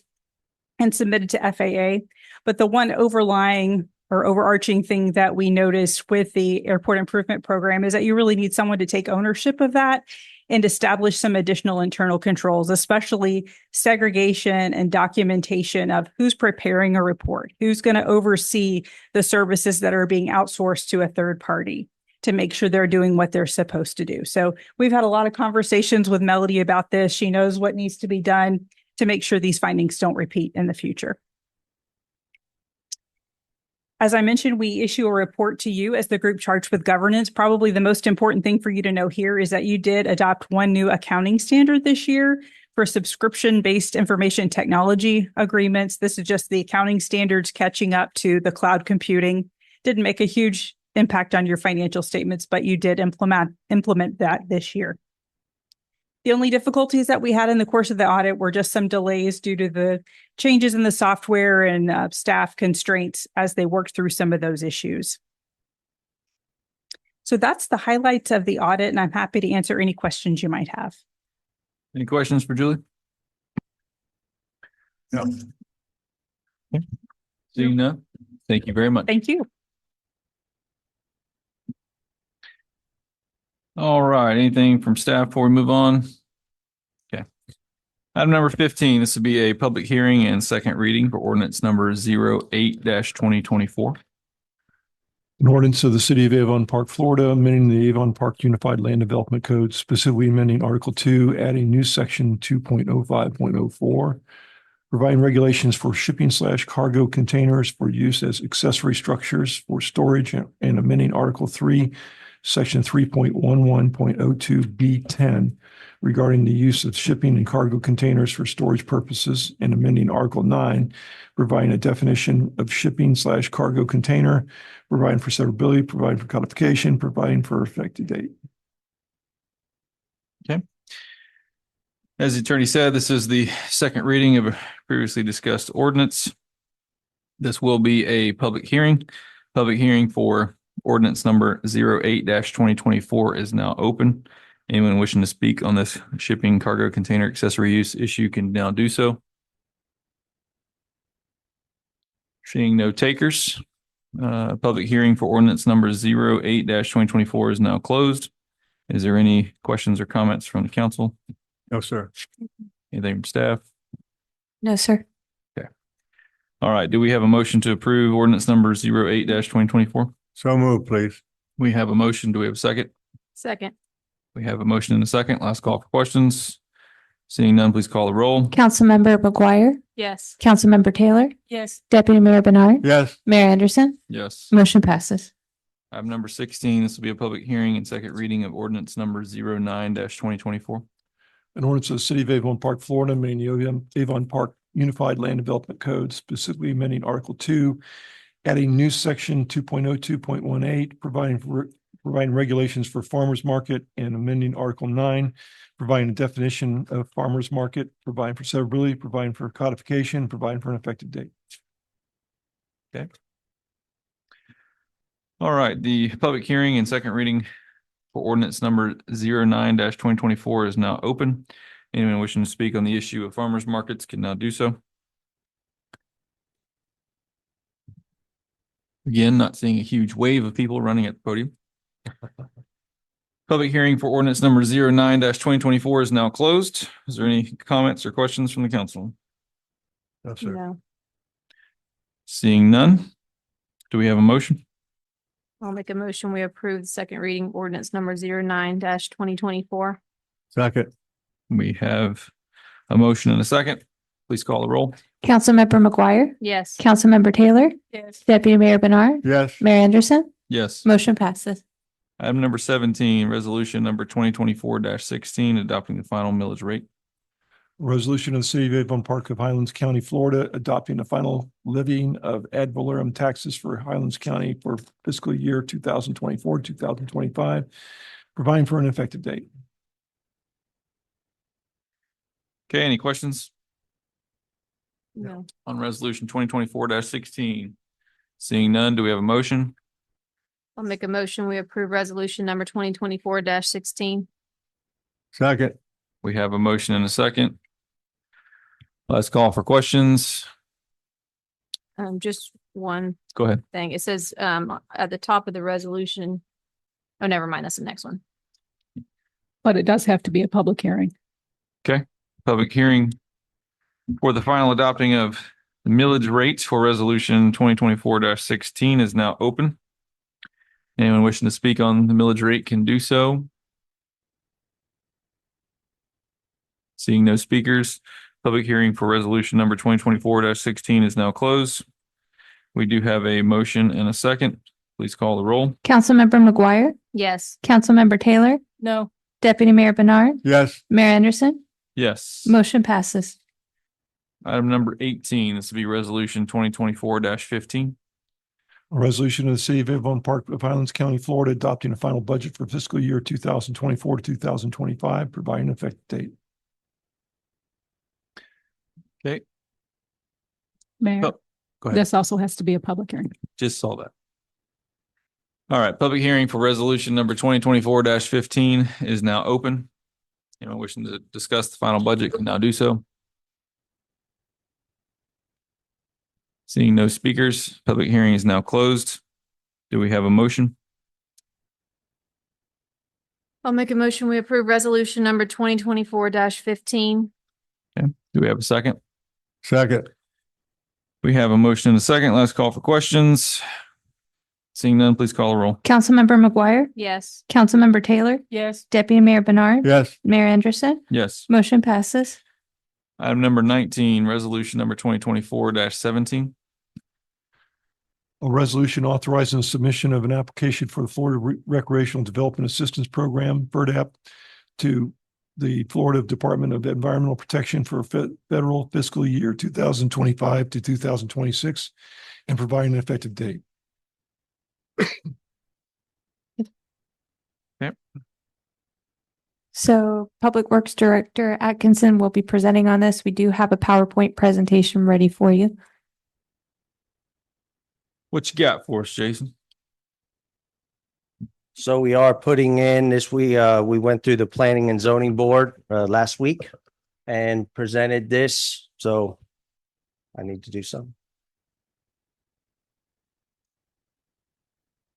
and submitted to FAA. But the one overlying or overarching thing that we noticed with the airport improvement program is that you really need someone to take ownership of that and establish some additional internal controls, especially segregation and documentation of who's preparing a report, who's going to oversee the services that are being outsourced to a third party to make sure they're doing what they're supposed to do. So we've had a lot of conversations with Melody about this. She knows what needs to be done to make sure these findings don't repeat in the future. As I mentioned, we issue a report to you as the group charged with governance. Probably the most important thing for you to know here is that you did adopt one new accounting standard this year for subscription-based information technology agreements. This is just the accounting standards catching up to the cloud computing. Didn't make a huge impact on your financial statements, but you did implement that this year. The only difficulties that we had in the course of the audit were just some delays due to the changes in the software and staff constraints as they worked through some of those issues. So that's the highlights of the audit, and I'm happy to answer any questions you might have. Any questions for Julie? No. Okay. Seeing none, thank you very much. Thank you. All right, anything from staff before we move on? Okay. Item number 15, this would be a public hearing and second reading for ordinance number 08-2024. An ordinance of the city of Avon Park, Florida, amending the Avon Park Unified Land Development Code, specifically amending Article 2, adding new section 2.05.04, providing regulations for shipping/cargo containers for use as accessory structures for storage, and amending Article 3, Section 3.11.02B10 regarding the use of shipping and cargo containers for storage purposes, and amending Article 9, providing a definition of shipping/cargo container, providing for severability, providing for codification, providing for effective date. Okay. As the attorney said, this is the second reading of a previously discussed ordinance. This will be a public hearing. Public hearing for ordinance number 08-2024 is now open. Anyone wishing to speak on this shipping, cargo, container, accessory use issue can now do so. Seeing no takers, public hearing for ordinance number 08-2024 is now closed. Is there any questions or comments from the council? No, sir. Anything from staff? No, sir. All right, do we have a motion to approve ordinance number 08-2024? So move, please. We have a motion. Do we have a second? Second. We have a motion and a second. Last call for questions. Seeing none, please call the roll. Councilmember McGuire, Yes. Councilmember Taylor, Yes. Deputy Mayor Bernard, Yes. Mayor Anderson, Yes. motion passes. Item number 16, this will be a public hearing and second reading of ordinance number 09-2024. An ordinance of the city of Avon Park, Florida, amending the Avon Park Unified Land Development Code, specifically amending Article 2, adding new section 2.02.18, providing regulations for farmers market, and amending Article 9, providing a definition of farmers market, providing for severability, providing for codification, providing for an effective date. All right, the public hearing and second reading for ordinance number 09-2024 is now open. Anyone wishing to speak on the issue of farmers markets can now do so. Again, not seeing a huge wave of people running at the podium. Public hearing for ordinance number 09-2024 is now closed. Is there any comments or questions from the council? No, sir. No. Seeing none, do we have a motion? I'll make a motion. We approve the second reading ordinance number 09-2024. Second. We have a motion and a second. Please call the roll. Councilmember McGuire, Yes. Councilmember Taylor, Yes. Deputy Mayor Bernard, Yes. Mayor Anderson, Yes. motion passes. Item number 17, resolution number 2024-16, adopting the final millage rate. Resolution of the city of Avon Park of Highlands County, Florida, adopting the final levying of ad valorem taxes for Highlands County for fiscal year 2024, 2025, providing for an effective date. Okay, any questions No. on resolution 2024-16? Seeing none, do we have a motion? I'll make a motion. We approve resolution number 2024-16. Second. We have a motion and a second. Let's call for questions. Just one Go ahead. thing. It says, at the top of the resolution. Oh, never mind. That's the next one. But it does have to be a public hearing. Public hearing for the final adopting of the millage rate for resolution 2024-16 is now open. Anyone wishing to speak on the millage rate can do so. Seeing no speakers, public hearing for resolution number 2024-16 is now closed. We do have a motion and a second. Please call the roll. Councilmember McGuire, Yes. Councilmember Taylor, No. Deputy Mayor Bernard, Yes. Mayor Anderson, Yes. motion passes. Item number 18, this will be resolution 2024-15. A resolution of the city of Avon Park of Highlands County, Florida, adopting a final budget for fiscal year 2024 to 2025, providing an effective date. Okay, Mayor, Oh, go ahead. this also has to be a public hearing. Just saw that. All right, public hearing for resolution number 2024-15 is now open. Anyone wishing to discuss the final budget can now do so. Seeing no speakers, public hearing is now closed. Do we have a motion? I'll make a motion. We approve resolution number 2024-15. Do we have a second? Second. We have a motion and a second. Last call for questions. Seeing none, please call a roll. Councilmember McGuire, Yes. Councilmember Taylor, Yes. Deputy Mayor Bernard, Yes. Mayor Anderson, Yes. motion passes. Item number 19, resolution number 2024-17. A resolution authorizing the submission of an application for the Florida Recreational Development Assistance Program, FERDAP, to the Florida Department of Environmental Protection for federal fiscal year 2025 to 2026, and providing an effective date. So Public Works Director Atkinson will be presenting on this. We do have a PowerPoint presentation ready for you. What you got for us, Jason? So we are putting in this, we went through the planning and zoning board last week and presented this, so I need to do something.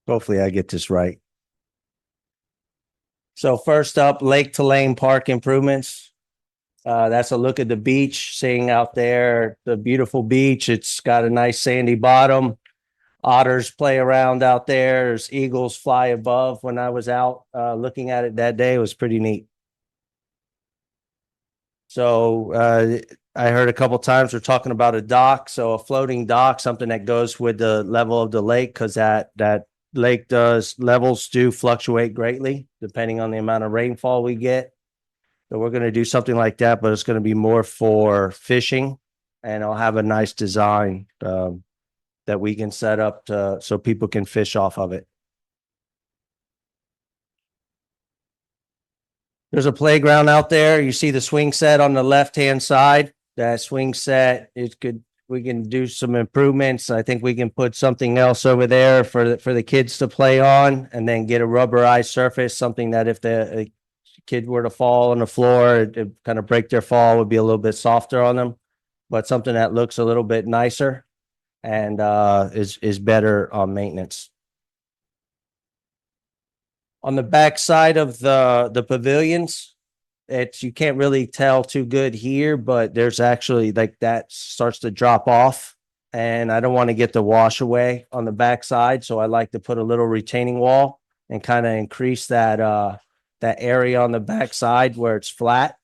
Hopefully I get this right. So first up, Lake to Lane Park improvements. That's a look at the beach, seeing out there, the beautiful beach. It's got a nice sandy bottom. Otters play around out there. There's eagles fly above. When I was out looking at it that day, it was pretty neat. So I heard a couple times we're talking about a dock. So a floating dock, something that goes with the level of the lake, because that lake levels do fluctuate greatly depending on the amount of rainfall we get. So we're going to do something like that, but it's going to be more for fishing, and I'll have a nice design that we can set up so people can fish off of it. There's a playground out there. You see the swing set on the left-hand side. That swing set, we can do some improvements. I think we can put something else over there for the kids to play on, and then get a rubberized surface, something that if the kid were to fall on the floor, it kind of break their fall, would be a little bit softer on them, but something that looks a little bit nicer and is better on maintenance. On the back side of the pavilions, you can't really tell too good here, but there's actually like that starts to drop off, and I don't want to get the wash away on the back side, so I like to put a little retaining wall and kind of increase that area on the back side where it's flat.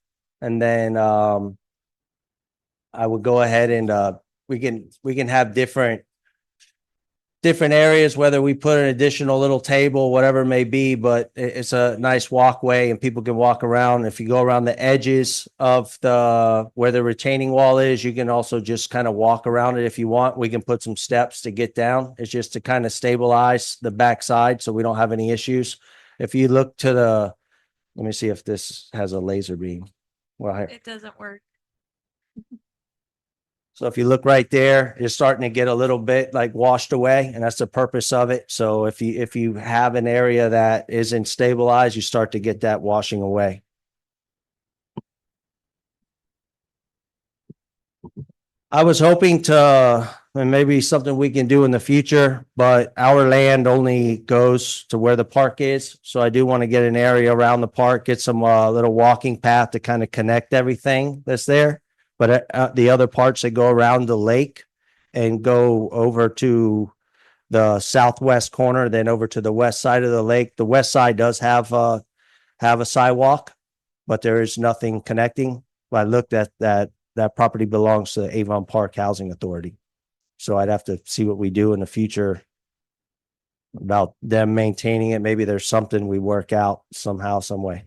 And then I would go ahead and we can have different areas, whether we put an additional little table, whatever it may be, but it's a nice walkway and people can walk around. If you go around the edges of where the retaining wall is, you can also just kind of walk around it if you want. We can put some steps to get down. It's just to kind of stabilize the backside so we don't have any issues. If you look to let me see if this has a laser beam. Well, It doesn't work. so if you look right there, it's starting to get a little bit like washed away, and that's the purpose of it. So if you have an area that isn't stabilized, you start to get that washing away. I was hoping and maybe something we can do in the future, but our land only goes to where the park is. So I do want to get an area around the park, get some little walking path to kind of connect everything that's there. But the other parts that go around the lake and go over to the southwest corner, then over to the west side of the lake. The west side does have a sidewalk, but there is nothing connecting. I looked at that property belongs to the Avon Park Housing Authority. So I'd have to see what we do in the future about them maintaining it. Maybe there's something we work out somehow, some way.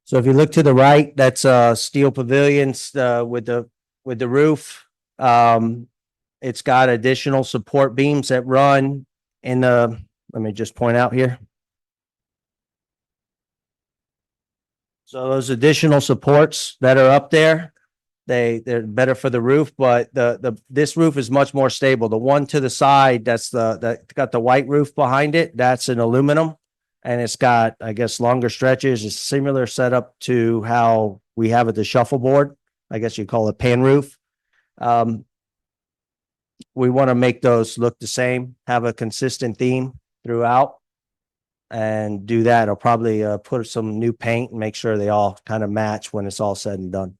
So if you look to the right, that's steel pavilions with the roof. It's got additional support beams that run in let me just point out here. So those additional supports that are up there, they're better for the roof, but this roof is much more stable. The one to the side, that got the white roof behind it, that's an aluminum, and it's got, I guess, longer stretches. It's similar setup to how we have at the shuffleboard. I guess you call it pan roof. We want to make those look the same, have a consistent theme throughout. And do that. I'll probably put some new paint and make sure they all kind of match when it's all said and done.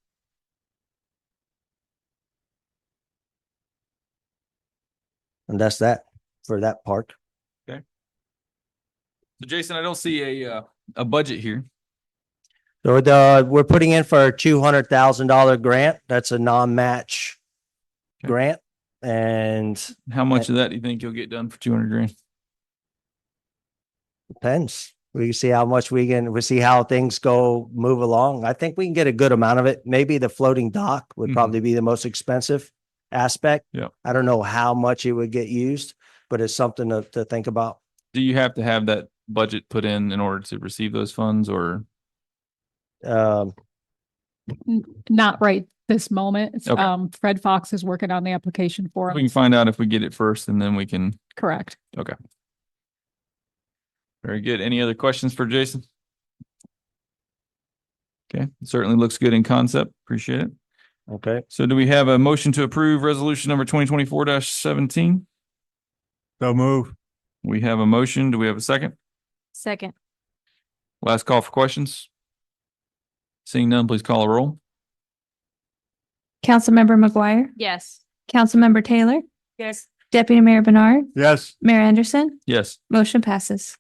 And that's that for that part. So Jason, I don't see a budget here. So we're putting in for a $200,000 grant. That's a non-match grant. And How much of that do you think you'll get done for 200 grand? depends. We can see how much we see how things move along. I think we can get a good amount of it. Maybe the floating dock would probably be the most expensive aspect. Yeah. I don't know how much it would get used, but it's something to think about. Do you have to have that budget put in order to receive those funds, or? Not right this moment. It's, Okay. Fred Fox is working on the application for We him. can find out if we get it first, and then we can. Correct. Okay. Very good. Any other questions for Jason? Okay, certainly looks good in concept. Appreciate it. Okay. So do we have a motion to approve resolution number 2024-17? So move. We have a motion. Do we have a second? Second. Last call for questions. Seeing none, please call a roll. Councilmember McGuire, Yes. Councilmember Taylor, Yes. Deputy Mayor Bernard, Yes, Mayor Anderson, Yes. motion passes.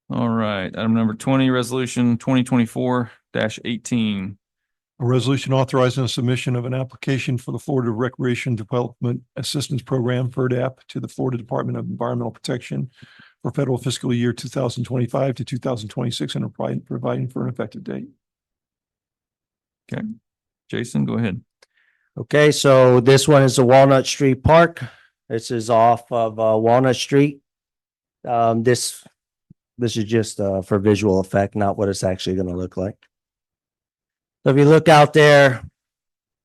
All right. Item number 20, resolution 2024-18. A resolution authorizing the submission of an application for the Florida Recreation Development Assistance Program, FERDAP, to the Florida Department of Environmental Protection for federal fiscal year 2025 to 2026 and providing for an effective date. Jason, go ahead. Okay, so this one is the Walnut Street Park. This is off of Walnut Street. This is just for visual effect, not what it's actually going to look like. So if you look out there,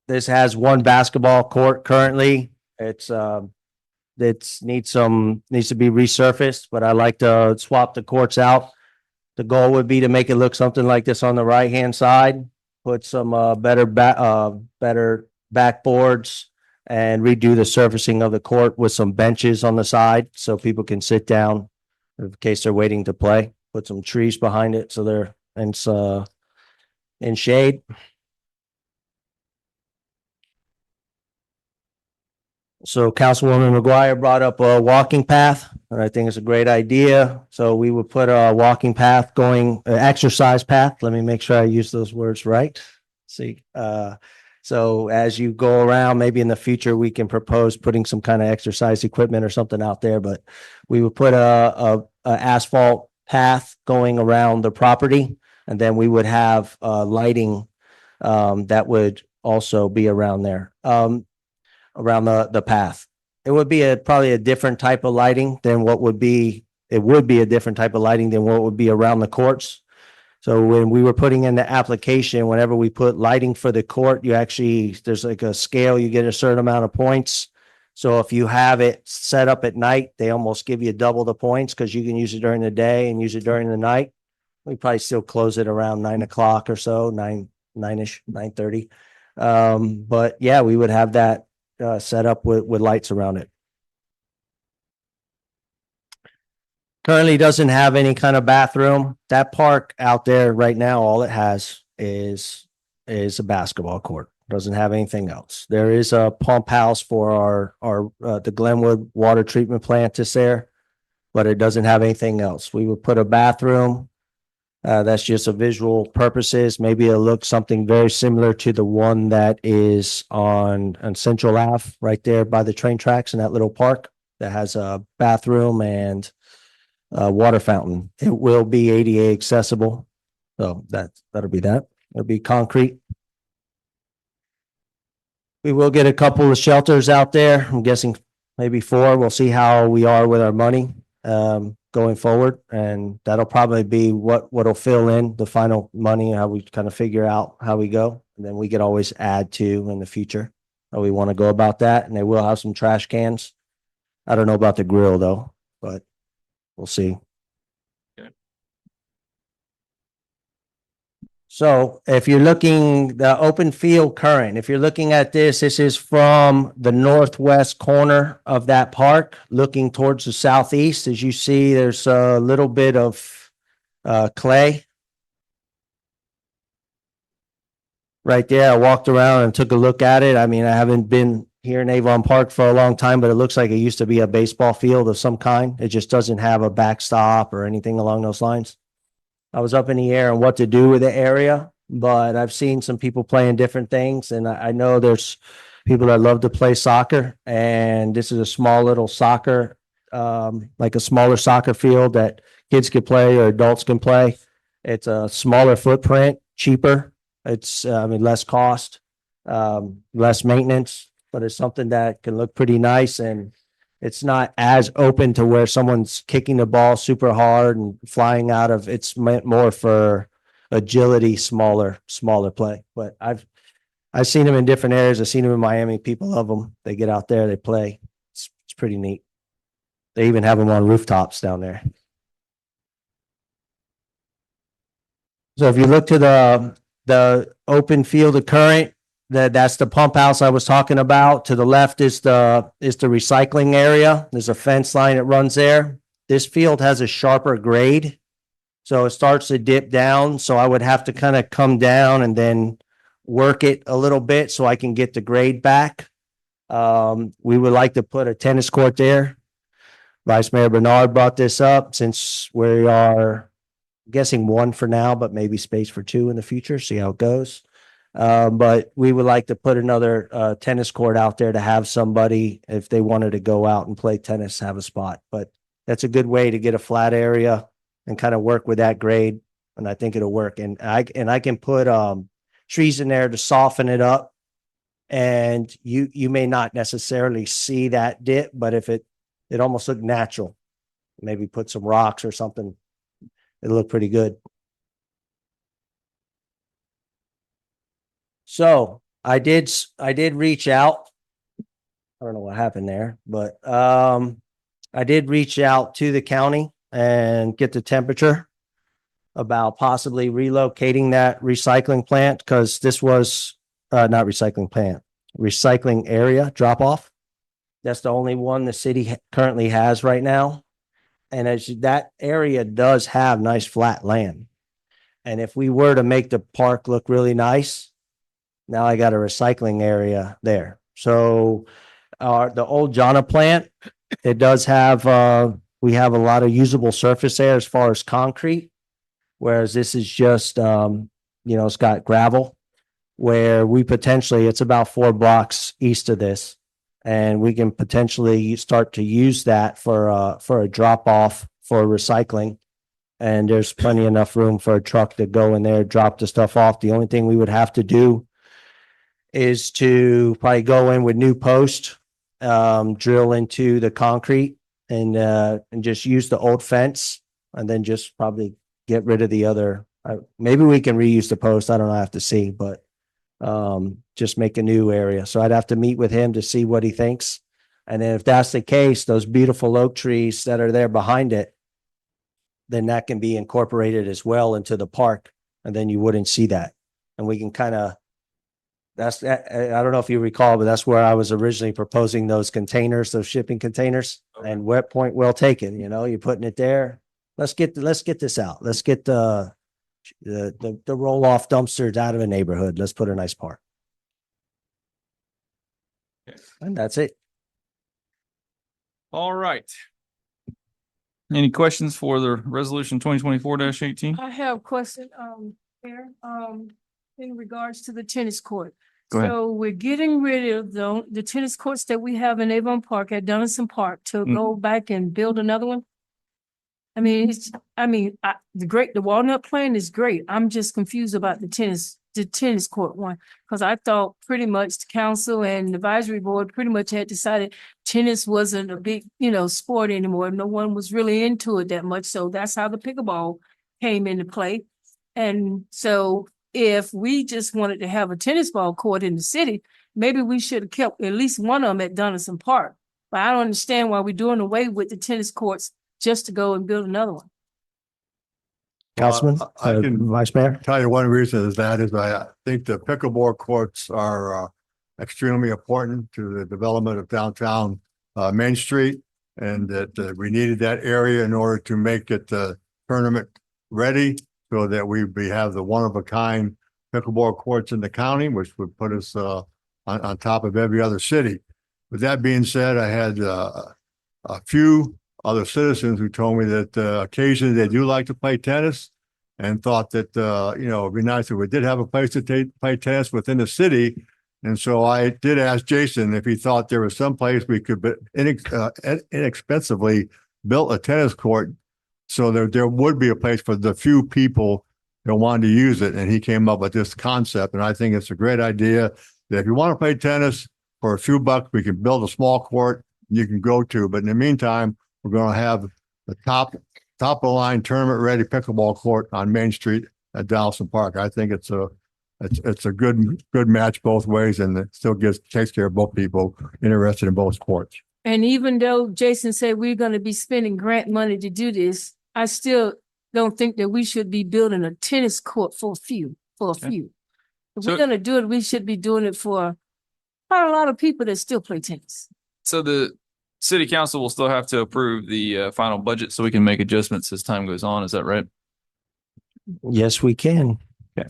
this has one basketball court currently. It's needs to be resurfaced, but I like to swap the courts out. The goal would be to make it look something like this on the right-hand side, put some better backboards and redo the surfacing of the court with some benches on the side so people can sit down in case they're waiting to play. Put some trees behind it so they're in shade. So Councilwoman McGuire brought up a walking path, and I think it's a great idea. So we would put a walking path going, exercise path. Let me make sure I use those words right. See, so as you go around, maybe in the future, we can propose putting some kind of exercise equipment or something out there, but we would put a asphalt path going around the property, and then we would have lighting that would also be around there, around the path. It would be probably a different type of lighting than what would be, it would be a different type of lighting than what would be around the courts. So when we were putting in the application, whenever we put lighting for the court, you actually, there's like a scale, you get a certain amount of points. So if you have it set up at night, they almost give you double the points because you can use it during the day and use it during the night. We probably still close it around 9 o'clock or so, 9-ish, 9:30. But yeah, we would have that set up with lights around it. Currently doesn't have any kind of bathroom. That park out there right now, all it has is a basketball court. Doesn't have anything else. There is a pump house for the Glenwood water treatment plant is there, but it doesn't have anything else. We would put a bathroom. That's just a visual purposes. Maybe it'll look something very similar to the one that is on Central Ave right there by the train tracks in that little park that has a bathroom and water fountain. It will be ADA accessible. So that'll be that. It'll be concrete. We will get a couple of shelters out there. I'm guessing maybe 4. We'll see how we are with our money going forward. And that'll probably be what'll fill in the final money, how we kind of figure out how we go. And then we could always add to in the future how we want to go about that. And they will have some trash cans. I don't know about the grill though, but we'll see. Okay. So if you're looking, the open field current, if you're looking at this, this is from the northwest corner of that park, looking towards the southeast. As you see, there's a little bit of clay right there. I walked around and took a look at it. I mean, I haven't been here in Avon Park for a long time, but it looks like it used to be a baseball field of some kind. It just doesn't have a backstop or anything along those lines. I was up in the air on what to do with the area, but I've seen some people playing different things. And I know there's people that love to play soccer, and this is a small little soccer, like a smaller soccer field that kids can play or adults can play. It's a smaller footprint, cheaper. It's, less cost, less maintenance, but it's something that can look pretty nice, and it's not as open to where someone's kicking the ball super hard and flying out of. It's meant more for agility, smaller play. But I've seen them in different areas. I've seen them in Miami. People love them. They get out there, they play. It's pretty neat. They even have them on rooftops down there. So if you look to the open field of current, that's the pump house I was talking about. To the left is the recycling area. There's a fence line that runs there. This field has a sharper grade So it starts to dip down. So I would have to kind of come down and then work it a little bit so I can get the grade back. We would like to put a tennis court there. Vice Mayor Bernard brought this up since we are guessing one for now, but maybe space for two in the future, see how it goes. But we would like to put another tennis court out there to have somebody, if they wanted to go out and play tennis, have a spot. But that's a good way to get a flat area and kind of work with that grade. And I think it'll work. And I can put trees in there to soften it up. And you may not necessarily see that dip, but if it almost look natural. Maybe put some rocks or something. It'll look pretty good. So I did reach out. I don't know what happened there, but I did reach out to the county and get the temperature about possibly relocating that recycling plant, because this was not recycling plant, recycling area drop off. That's the only one the city currently has right now. And as that area does have nice flat land. And if we were to make the park look really nice, now I got a recycling area there. So the old Jana plant, it does have, we have a lot of usable surface there as far as concrete. Whereas this is just, it's got gravel, where we potentially, it's about 4 blocks east of this. And we can potentially start to use that for a drop off for recycling. And there's plenty enough room for a truck to go in there, drop the stuff off. The only thing we would have to do is to probably go in with new post, drill into the concrete and just use the old fence, and then just probably get rid of the other. Maybe we can reuse the post. I don't know. I have to see, but just make a new area. So I'd have to meet with him to see what he thinks. And then if that's the case, those beautiful oak trees that are there behind it, then that can be incorporated as well into the park. And then you wouldn't see that. And we can kind of, I don't know if you recall, but that's where I was originally proposing those containers, those shipping containers. Okay. And what point well taken, you're putting it there. Let's get this out. Let's get the roll off dumpsters out of a neighborhood. Let's put a nice park. Okay. And that's it. All right. Any questions for the resolution 2024-18? I have a question, Mayor, in regards to the tennis court. Go ahead. So we're getting rid of the tennis courts that we have in Avon Park at Donaldson Park to go back and build another one. The Walnut plan is great. I'm just confused about the tennis court one, because I thought pretty much the council and the advisory board pretty much had decided tennis wasn't a big, sport anymore. No one was really into it that much. So that's how the pickleball came into play. And so if we just wanted to have a tennis ball court in the city, maybe we should have kept at least one of them at Donaldson Park. But I don't understand why we're doing away with the tennis courts just to go and build another one. Councilman, I can Vice Mayor. tell you one reason is I think the pickleball courts are extremely important to the development of downtown Main Street, and that we needed that area in order to make it tournament ready, so that we have the one of a kind pickleball courts in the county, which would put us on top of every other city. With that being said, I had a few other citizens who told me that occasionally they do like to play tennis, and thought that, it'd be nice if we did have a place to play tennis within the city. And so I did ask Jason if he thought there was some place we could inexpensively build a tennis court, so there would be a place for the few people that wanted to use it. And he came up with this concept. And I think it's a great idea that if you want to play tennis for a few bucks, we can build a small court you can go to. But in the meantime, we're going to have the top of the line tournament ready pickleball court on Main Street at Donaldson Park. I think it's a good match both ways, and it still takes care of both people interested in both sports. And even though Jason said we're going to be spending grant money to do this, I still don't think that we should be building a tennis court for a few. If we're going to do it, we should be doing it for quite a lot of people that still play tennis. So the city council will still have to approve the final budget so we can make adjustments as time goes on. Is that right? Yes, we can. Okay.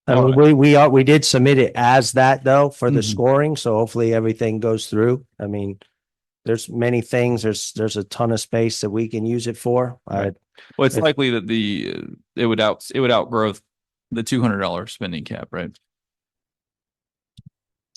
I All mean, we did submit it as that though for the Mhm. scoring, so hopefully everything goes through. I mean, there's many things, there's a ton of space that we can use it for. Right. Well, it's If- likely that it would outgrow the $200 spending cap, right?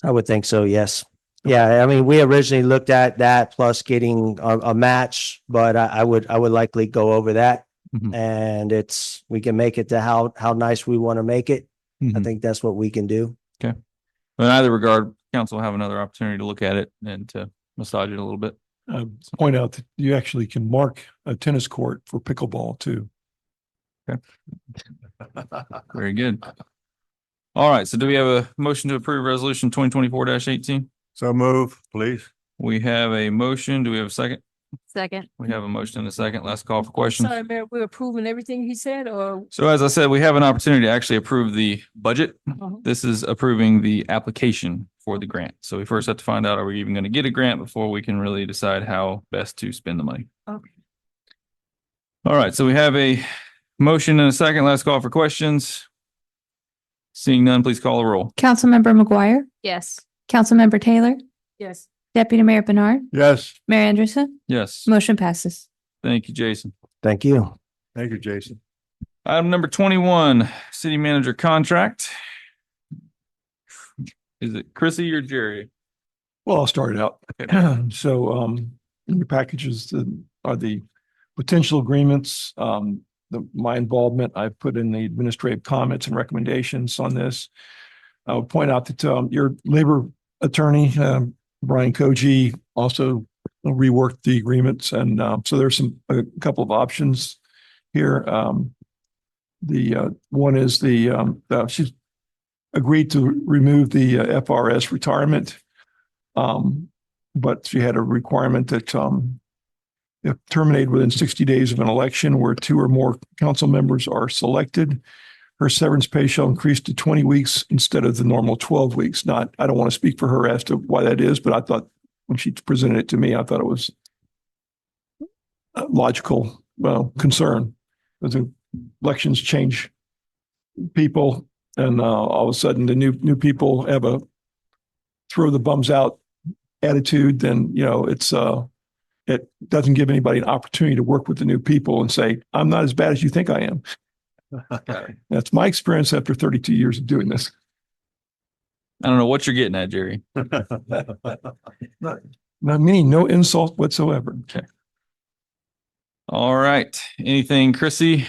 I would think so, yes. Yeah, I mean, we originally looked at that plus getting a match, but I would likely go over that. Mhm. And we can make it to how nice we want to make it. I Mhm. think that's what we can do. But in either regard, council will have another opportunity to look at it and to massage it a little bit. Point out that you actually can mark a tennis court for pickleball too. Very good. All right, so do we have a motion to approve resolution 2024-18? So move, please. We have a motion. Do we have a second? Second. We have a motion and a second. Last call for questions. Sorry, Mayor, we're approving everything he said, or? So as I said, we have an opportunity to actually approve the budget. Uh-huh. This is approving the application for the grant. So we first have to find out, are we even going to get a grant before we can really decide how best to spend the money? Okay. All right, so we have a motion and a second. Last call for questions. Seeing none, please call the roll. Councilmember McGuire, Yes. Councilmember Taylor, Yes. Deputy Mayor Bernard, Yes, Mayor Anderson, Yes, motion passes. thank you, Jason. Thank you. thank you, Jason. Item number 21, city manager contract. Is it Chrissy or Jerry? Well, I'll start it out. So, in your packages are the potential agreements, my involvement, I've put in the administrative comments and recommendations on this. I would point out that, your labor attorney, Brian Koji, also reworked the agreements. And, so there's a couple of options here. The one is she's agreed to remove the FRS retirement. But she had a requirement that, if terminated within 60 days of an election where two or more council members are selected, her severance pay shall increase to 20 weeks instead of the normal 12 weeks. I don't want to speak for her as to why that is, but I thought when she presented it to me, I thought it was a logical, concern. Because elections change people, and all of a sudden the new people have a throw the bums out attitude, then, it doesn't give anybody an opportunity to work with the new people and say, I'm not as bad as you think I am. That's my experience after 32 years of doing this. I don't know what you're getting at, Jerry. Not meaning no insult whatsoever. All right, anything, Chrissy?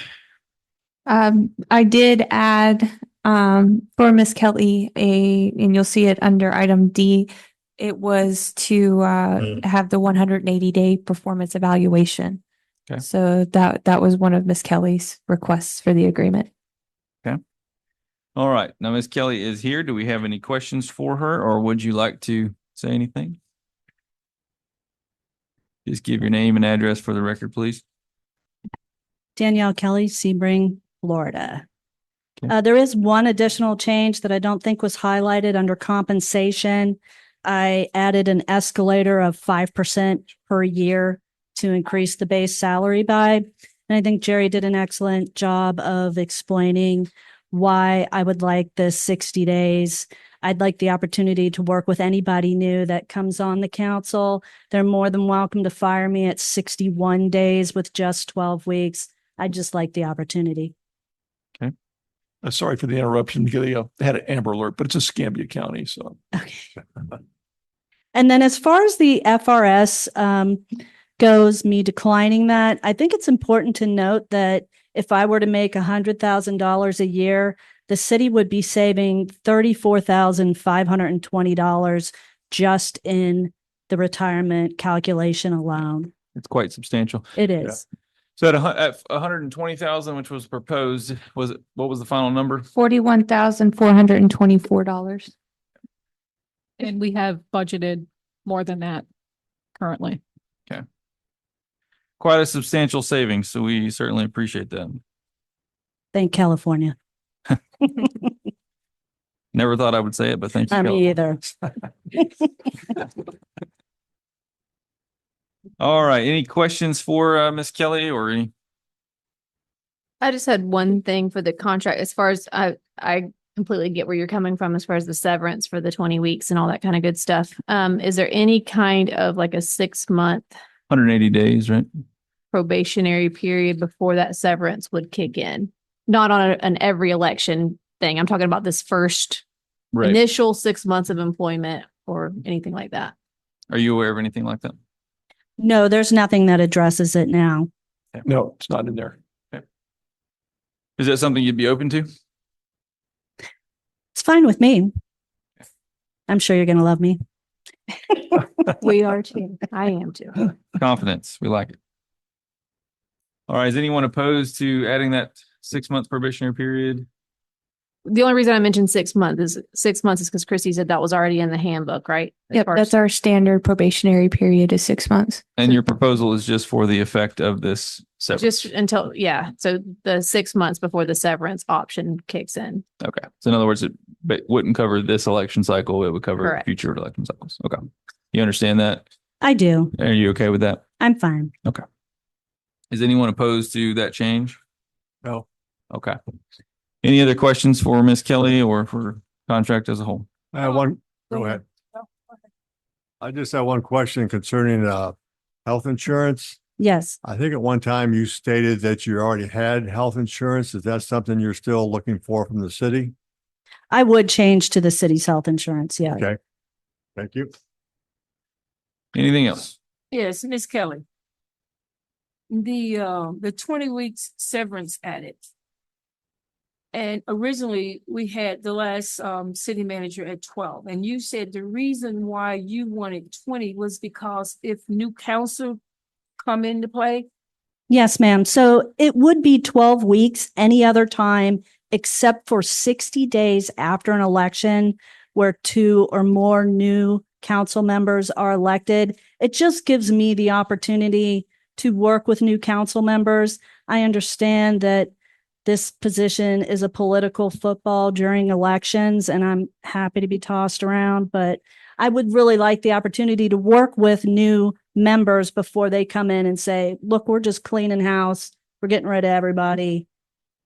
I did add, for Miss Kelly, and you'll see it under item D. It was to, have the 180-day performance evaluation. Okay. So that was one of Miss Kelly's requests for the agreement. All right, now Ms. Kelly is here. Do we have any questions for her, or would you like to say anything? Just give your name and address for the record, please. Danielle Kelly, Sebring, Florida. Okay. There is one additional change that I don't think was highlighted under compensation. I added an escalator of 5% per year to increase the base salary by. And I think Jerry did an excellent job of explaining why I would like the 60 days. I'd like the opportunity to work with anybody new that comes on the council. They're more than welcome to fire me at 61 days with just 12 weeks. I'd just like the opportunity. Sorry for the interruption because they had an Amber Alert, but it's Escambia County, so. Okay. And then as far as the FRS goes, me declining that, I think it's important to note that if I were to make $100,000 a year, the city would be saving $34,520 just in the retirement calculation alone. It's quite substantial. It is. So at 120,000, which was proposed, what was the final number? $41,424. And we have budgeted more than that currently. Quite a substantial savings, so we certainly appreciate that. Thank California. Never thought I would say it, but thank you. Not Kelly. me either. All right, any questions for Ms. Kelly or any? I just had one thing for the contract as far as I completely get where you're coming from as far as the severance for the 20 weeks and all that kind of good stuff. Is there any kind of like a 6-month 180 days, right? probationary period before that severance would kick in? Not on an every election thing. I'm talking about this first Right. initial 6 months of employment or anything like that. Are you aware of anything like that? No, there's nothing that addresses it now. No, it's not in there. Is that something you'd be open to? It's fine with me. I'm sure you're going to love me. We are too. I am too. Confidence. We like it. All right. Is anyone opposed to adding that 6-month probationary period? The only reason I mentioned 6 months is because Christy said that was already in the handbook, right? As Yep, far that's as- our standard probationary period is 6 months. And your proposal is just for the effect of this severance? just until, yeah. So the 6 months before the severance option kicks in. Okay. So in other words, it wouldn't cover this election cycle. It would cover Correct. future election cycles. Okay. You understand that? I do. Are you okay with that? I'm fine. Is anyone opposed to that change? No. Okay. Any other questions for Ms. Kelly or for contract as a whole? I have go ahead. I just have one question concerning, health insurance. Yes. I think at one time you stated that you already had health insurance. Is that something you're still looking for from the city? I would change to the city's health insurance. Yeah. Okay. Thank you. Anything else? Yes, Miss Kelly. The 20 weeks severance added. And originally we had the last city manager at 12, and you said the reason why you wanted 20 was because if new council come into play. Yes, ma'am. So it would be 12 weeks any other time except for 60 days after an election where 2 or more new council members are elected. It just gives me the opportunity to work with new council members. I understand that this position is a political football during elections, and I'm happy to be tossed around, but I would really like the opportunity to work with new members before they come in and say, look, we're just cleaning house. We're getting rid of everybody,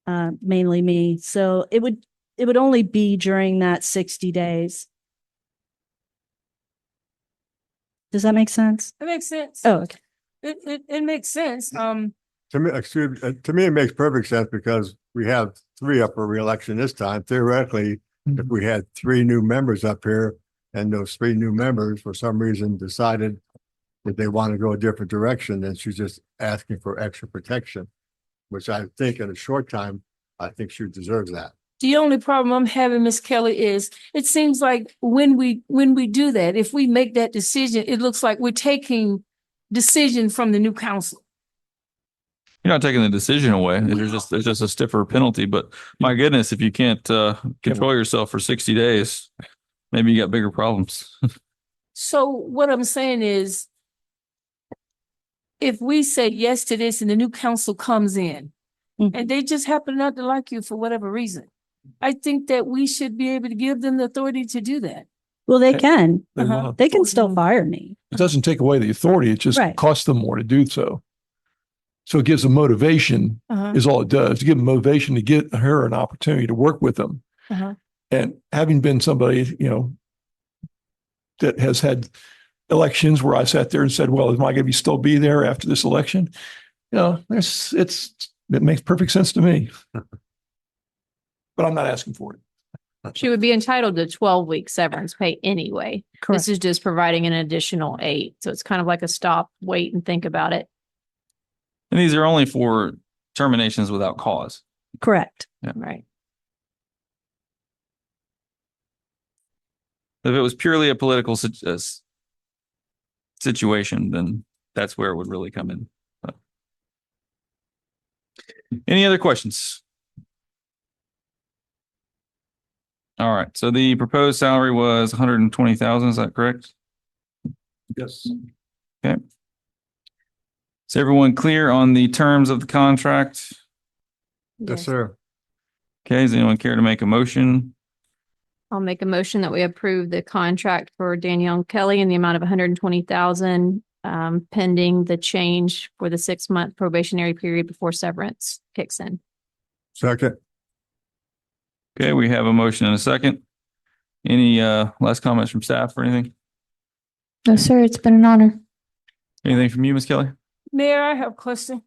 mainly me. So it would only be during that 60 days. Does that make sense? It makes sense. Oh, okay. It makes sense. To me, to me, it makes perfect sense because we have 3 up for reelection this time. Theoretically, if we had 3 new members up here and those 3 new members for some reason decided that they want to go a different direction, then she's just asking for extra protection, which I think in a short time, I think she deserves that. The only problem I'm having, Miss Kelly, is it seems like when we do that, if we make that decision, it looks like we're taking decision from the new council. You're not taking the decision away. There's just a stiffer penalty, but my goodness, if you can't control yourself for 60 days, maybe you got bigger problems. So what I'm saying is, if we say yes to this and the new council comes in and they just happen not to like you for whatever reason, I think that we should be able to give them the authority to do that. Well, they can. They Uh-huh. will. They can still fire me. It doesn't take away the authority. It just Right. costs them more to do so. So it gives them motivation Uh-huh. is all it does, to give them motivation to get her an opportunity to work with them. Uh-huh. And having been somebody, that has had elections where I sat there and said, well, am I going to still be there after this election? It makes perfect sense to me. But I'm not asking for it. She would be entitled to 12-week severance pay anyway. Correct. This is just providing an additional 8. So it's kind of like a stop, wait and think about it. And these are only for terminations without cause. Correct. Right. If it was purely a political situation, then that's where it would really come in. But- Any other questions? All right, so the proposed salary was 120,000, is that correct? Yes. Okay. Is everyone clear on the terms of the contract? Yes, sir. Okay, does anyone care to make a motion? I'll make a motion that we approve the contract for Danielle Kelly in the amount of 120,000, pending the change for the 6-month probationary period before severance kicks in. Second. Okay, we have a motion and a second. Any last comments from staff or anything? No, sir, it's been an honor. Anything from you, Ms. Kelly? Mayor, I have a question.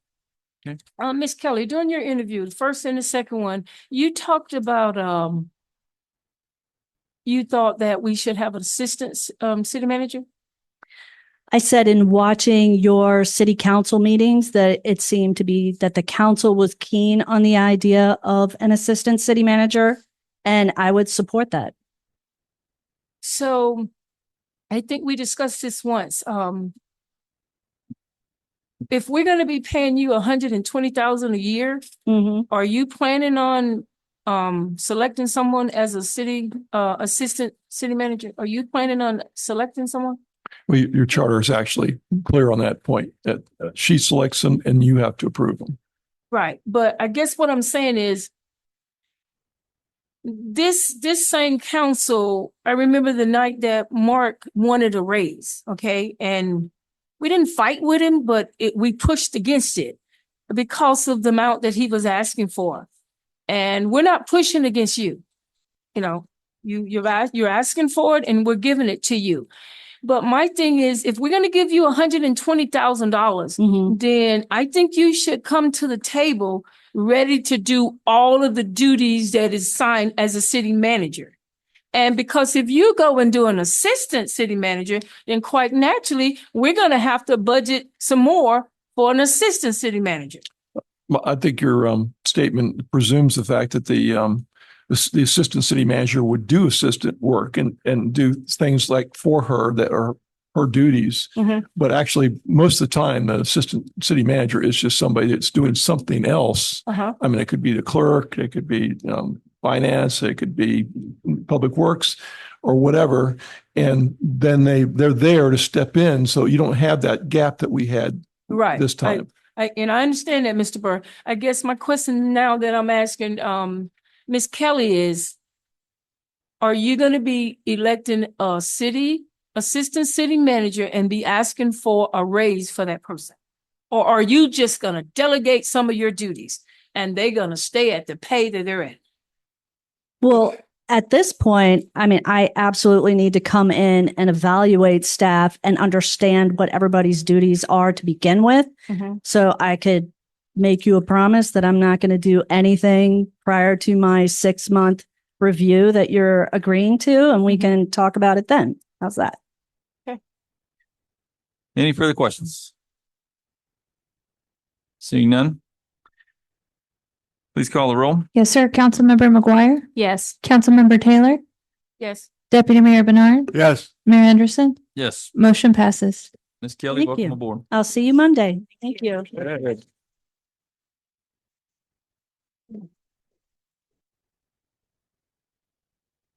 Okay. Ms. Kelly, during your interview, the first and the second one, you talked about, you thought that we should have an assistant, city manager? I said in watching your city council meetings that it seemed to be that the council was keen on the idea of an assistant city manager, and I would support that. So I think we discussed this once. If we're gonna be paying you $120,000 a year, Mhm. are you planning on selecting someone as a city assistant city manager? Are you planning on selecting someone? Well, your charter is actually clear on that point, that she selects them and you have to approve them. Right, but I guess what I'm saying is this same council, I remember the night that Mark wanted a raise, okay? And we didn't fight with him, but we pushed against it because of the amount that he was asking for. And we're not pushing against you. You know, you're asking for it and we're giving it to you. But my thing is, if we're going to give you $120,000, Mhm. then I think you should come to the table ready to do all of the duties that is signed as a city manager. And because if you go and do an assistant city manager, then quite naturally, we're going to have to budget some more for an assistant city manager. Well, I think your statement presumes the fact that the assistant city manager would do assistant work and do things like for her that are her duties. Mhm. But actually, most of the time, the assistant city manager is just somebody that's doing something else. Uh-huh. I mean, it could be the clerk, it could be finance, it could be public works or whatever. And then they're there to step in. So you don't have that gap that we had Right. this time. And I understand that, Mr. Burr. I guess my question now that I'm asking, Ms. Kelly is, are you going to be electing a assistant city manager and be asking for a raise for that person? Or are you just going to delegate some of your duties and they're going to stay at the pay that they're at? Well, at this point, I mean, I absolutely need to come in and evaluate staff and understand what everybody's duties are to begin with. Mhm. So I could make you a promise that I'm not going to do anything prior to my 6-month review that you're agreeing to, and we can talk about it then. How's that? Any further questions? Seeing none? Please call the roll. Yes, sir. Councilmember McGuire, Yes. Councilmember Taylor, Yes. Deputy Mayor Bernard, Yes. Mayor Anderson, Yes. motion passes. Ms. Kelly, Thank welcome you. aboard. I'll see you Monday. Thank you.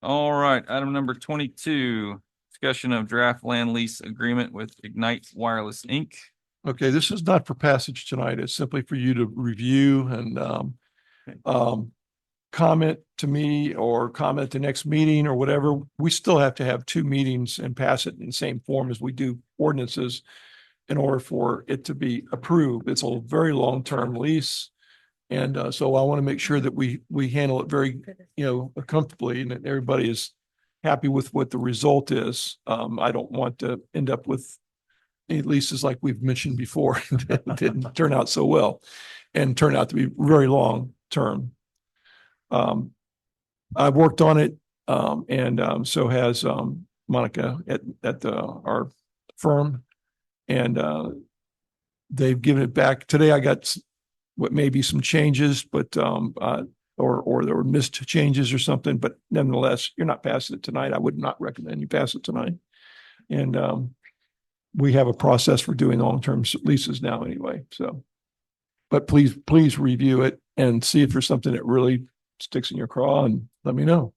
All right, item number 22, discussion of draft land lease agreement with Ignite Wireless, Inc. Okay, this is not for passage tonight. It's simply for you to review and comment to me or comment at the next meeting or whatever. We still have to have 2 meetings and pass it in the same form as we do ordinances in order for it to be approved. It's a very long-term lease. And so I want to make sure that we handle it very, comfortably and that everybody is happy with what the result is. I don't want to end up with leases like we've mentioned before that didn't turn out so well and turned out to be very long term. I've worked on it, and so has Monica at our firm, and they've given it back. Today I got what may be some changes, but or there were missed changes or something, but nonetheless, you're not passing it tonight. I would not recommend you pass it tonight. And we have a process for doing long-term leases now anyway, so. But please review it and see if there's something that really sticks in your craw and let me know.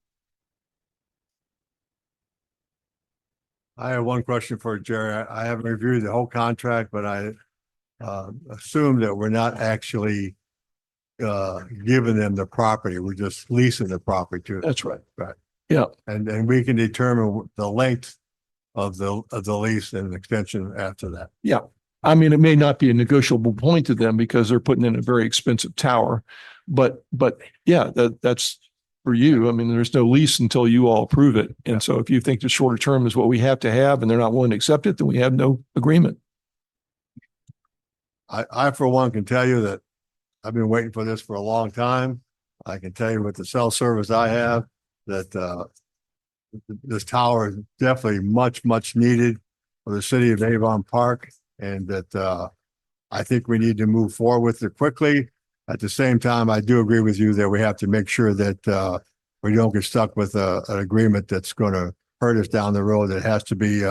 I have one question for Jerry. I haven't reviewed the whole contract, but I assume that we're not actually giving them the property. We're just leasing the property to them. That's right. Right. Yeah. And we can determine the length of the lease and extension after that. Yeah. I mean, it may not be a negotiable point to them because they're putting in a very expensive tower. But yeah, that's for you. I mean, there's no lease until you all approve it. And so if you think the shorter term is what we have to have and they're not willing to accept it, then we have no agreement. I for one can tell you that I've been waiting for this for a long time. I can tell you with the cell service I have that this tower is definitely much needed for the city of Avon Park, and that I think we need to move forward with it quickly. At the same time, I do agree with you that we have to make sure that we don't get stuck with an agreement that's going to hurt us down the road. That has to be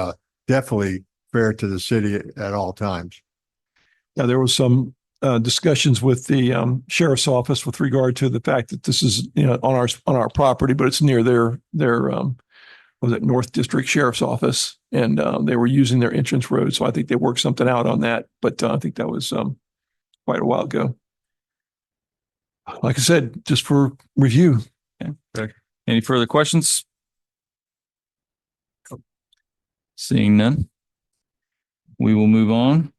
definitely fair to the city at all times. Now, there was some discussions with the sheriff's office with regard to the fact that this is, you know, on our property, but it's near their was it North District Sheriff's Office, and they were using their entrance road. So I think they worked something out on that. But I think that was quite a while ago. Like I said, just for review. Okay. Any further questions? Seeing none, we will move on.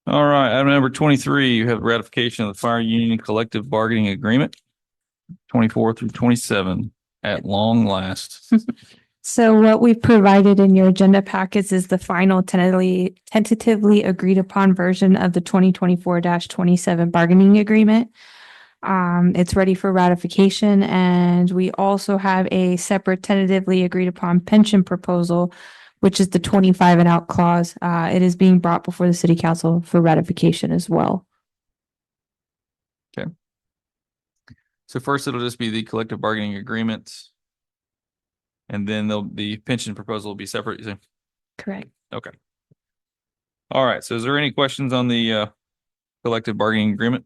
All right, item number 23, you have ratification of the fire union collective bargaining agreement 24 through 27 at long last. So what we've provided in your agenda packets is the final tentatively agreed upon version of the 2024-27 bargaining agreement. It's ready for ratification, and we also have a separate tentatively agreed upon pension proposal, which is the 25 and out clause. It is being brought before the city council for ratification as well. So first, it'll just be the collective bargaining agreement. And then the pension proposal will be separate, you say? Correct. Okay. All right, so is there any questions on the collective bargaining agreement?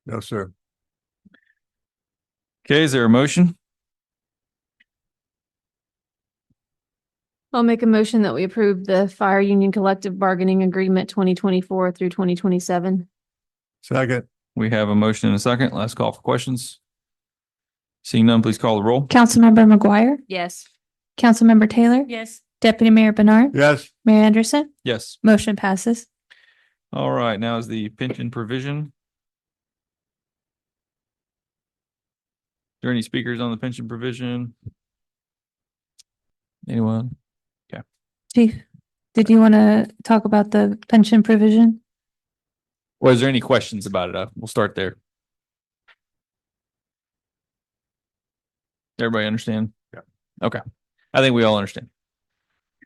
No, sir. Okay, is there a motion? I'll make a motion that we approve the fire union collective bargaining agreement 2024 through 2027. Second. We have a motion and a second. Last call for questions. Seeing none, please call the roll. Councilmember McGuire, Yes. Councilmember Taylor, Yes. Deputy Mayor Bernard, Yes. Mayor Anderson, Yes. motion passes. All right, now is the pension provision. Is there any speakers on the pension provision? Anyone? Chief, did you want to talk about the pension provision? Or is there any questions about it? We'll start there. Everybody understand? Yeah. Okay. I think we all understand.